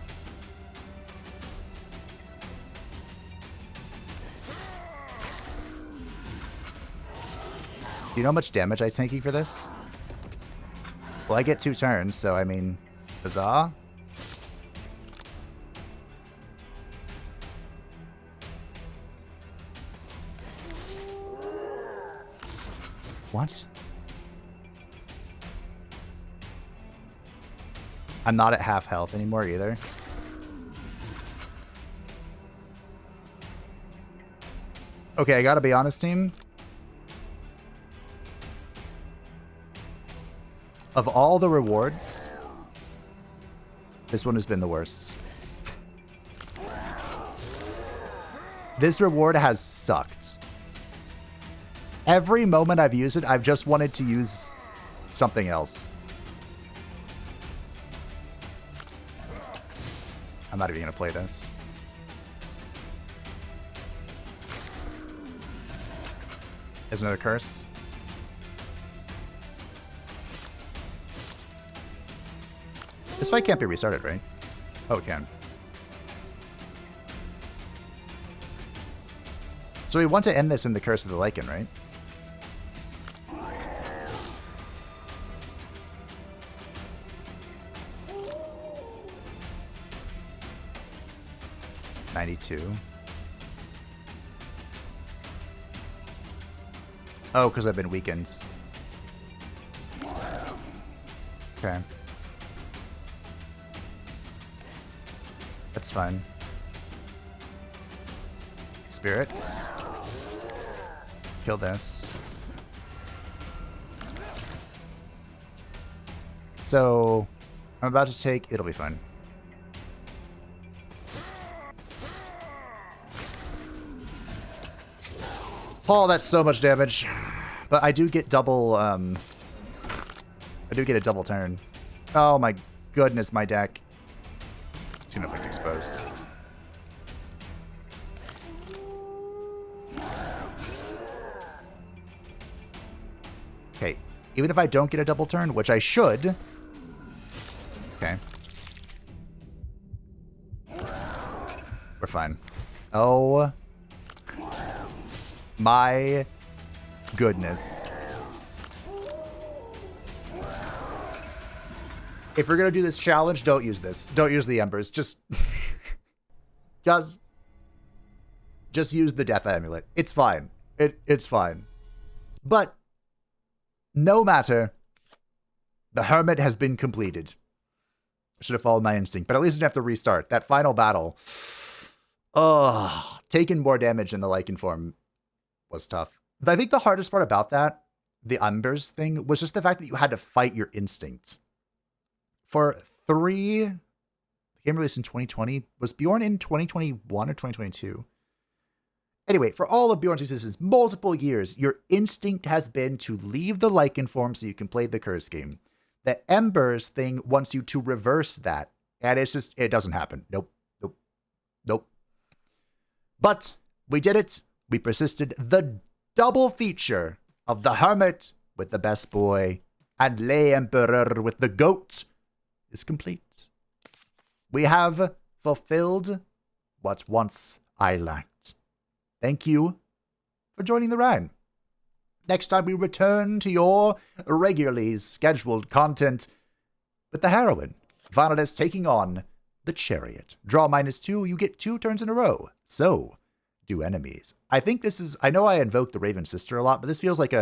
Do you know how much damage I'm taking for this? Well, I get 2 turns, so I mean, huzzah. What? I'm not at half health anymore either. Okay, I gotta be honest, team. Of all the rewards, this one has been the worst. This reward has sucked. Every moment I've used it, I've just wanted to use something else. I'm not even going to play this. There's another curse. This fight can't be restarted, right? Oh, it can. So we want to end this in the Curse of the Lycan, right? $92. Oh, because I've been weakened. Okay. That's fine. Spirits. Kill this. So, I'm about to take... It'll be fine. Paul, that's so much damage. But I do get double... I do get a double turn. Oh my goodness, my deck. It's gonna afflict expose. Okay, even if I don't get a double turn, which I should. Okay. We're fine. Oh my goodness. If we're gonna do this challenge, don't use this. Don't use the embers. Just use the death amulet. It's fine. It's fine. But no matter, the Hermit has been completed. Should have followed my instinct, but at least I didn't have to restart. That final battle, taking more damage in the Lycan form was tough. But I think the hardest part about that, the embers thing, was just the fact that you had to fight your instinct. For the game released in 2020, was Bjorn in 2021 or 2022? Anyway, for all of Bjorn's existence, multiple years, your instinct has been to leave the Lycan form so you can play the curse game. The Embers thing wants you to reverse that. And it's just, it doesn't happen. Nope. Nope. Nope. But we did it. We persisted. The double feature of the Hermit with the best boy and Lay Emperor with the goat is complete. We have fulfilled what once I lacked. Thank you for joining the ride. Next time we return to your regularly scheduled content with the heroine, Vanadis taking on the Chariot. Draw -2, you get 2 turns in a row. So do enemies. I think this is, I know I invoke the Raven Sister a lot, but this feels like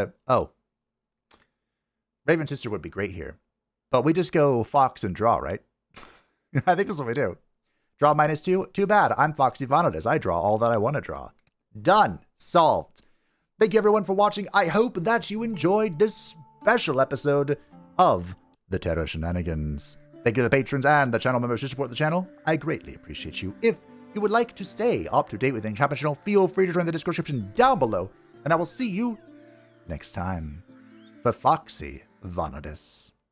Raven Sister would be great here. But we just go Fox and draw, right? I think that's what we do. Draw -2, too bad. I'm Foxy Vanadis. I draw all that I want to draw. Done. Solved. Thank you everyone for watching. I hope that you enjoyed this special episode of the Tarot Shenanigans. Thank you to the patrons and the channel members who support the channel. I greatly appreciate you. If you would like to stay up to date with the Enchantment channel, feel free to join the description down below. And I will see you next time for Foxy Vanadis.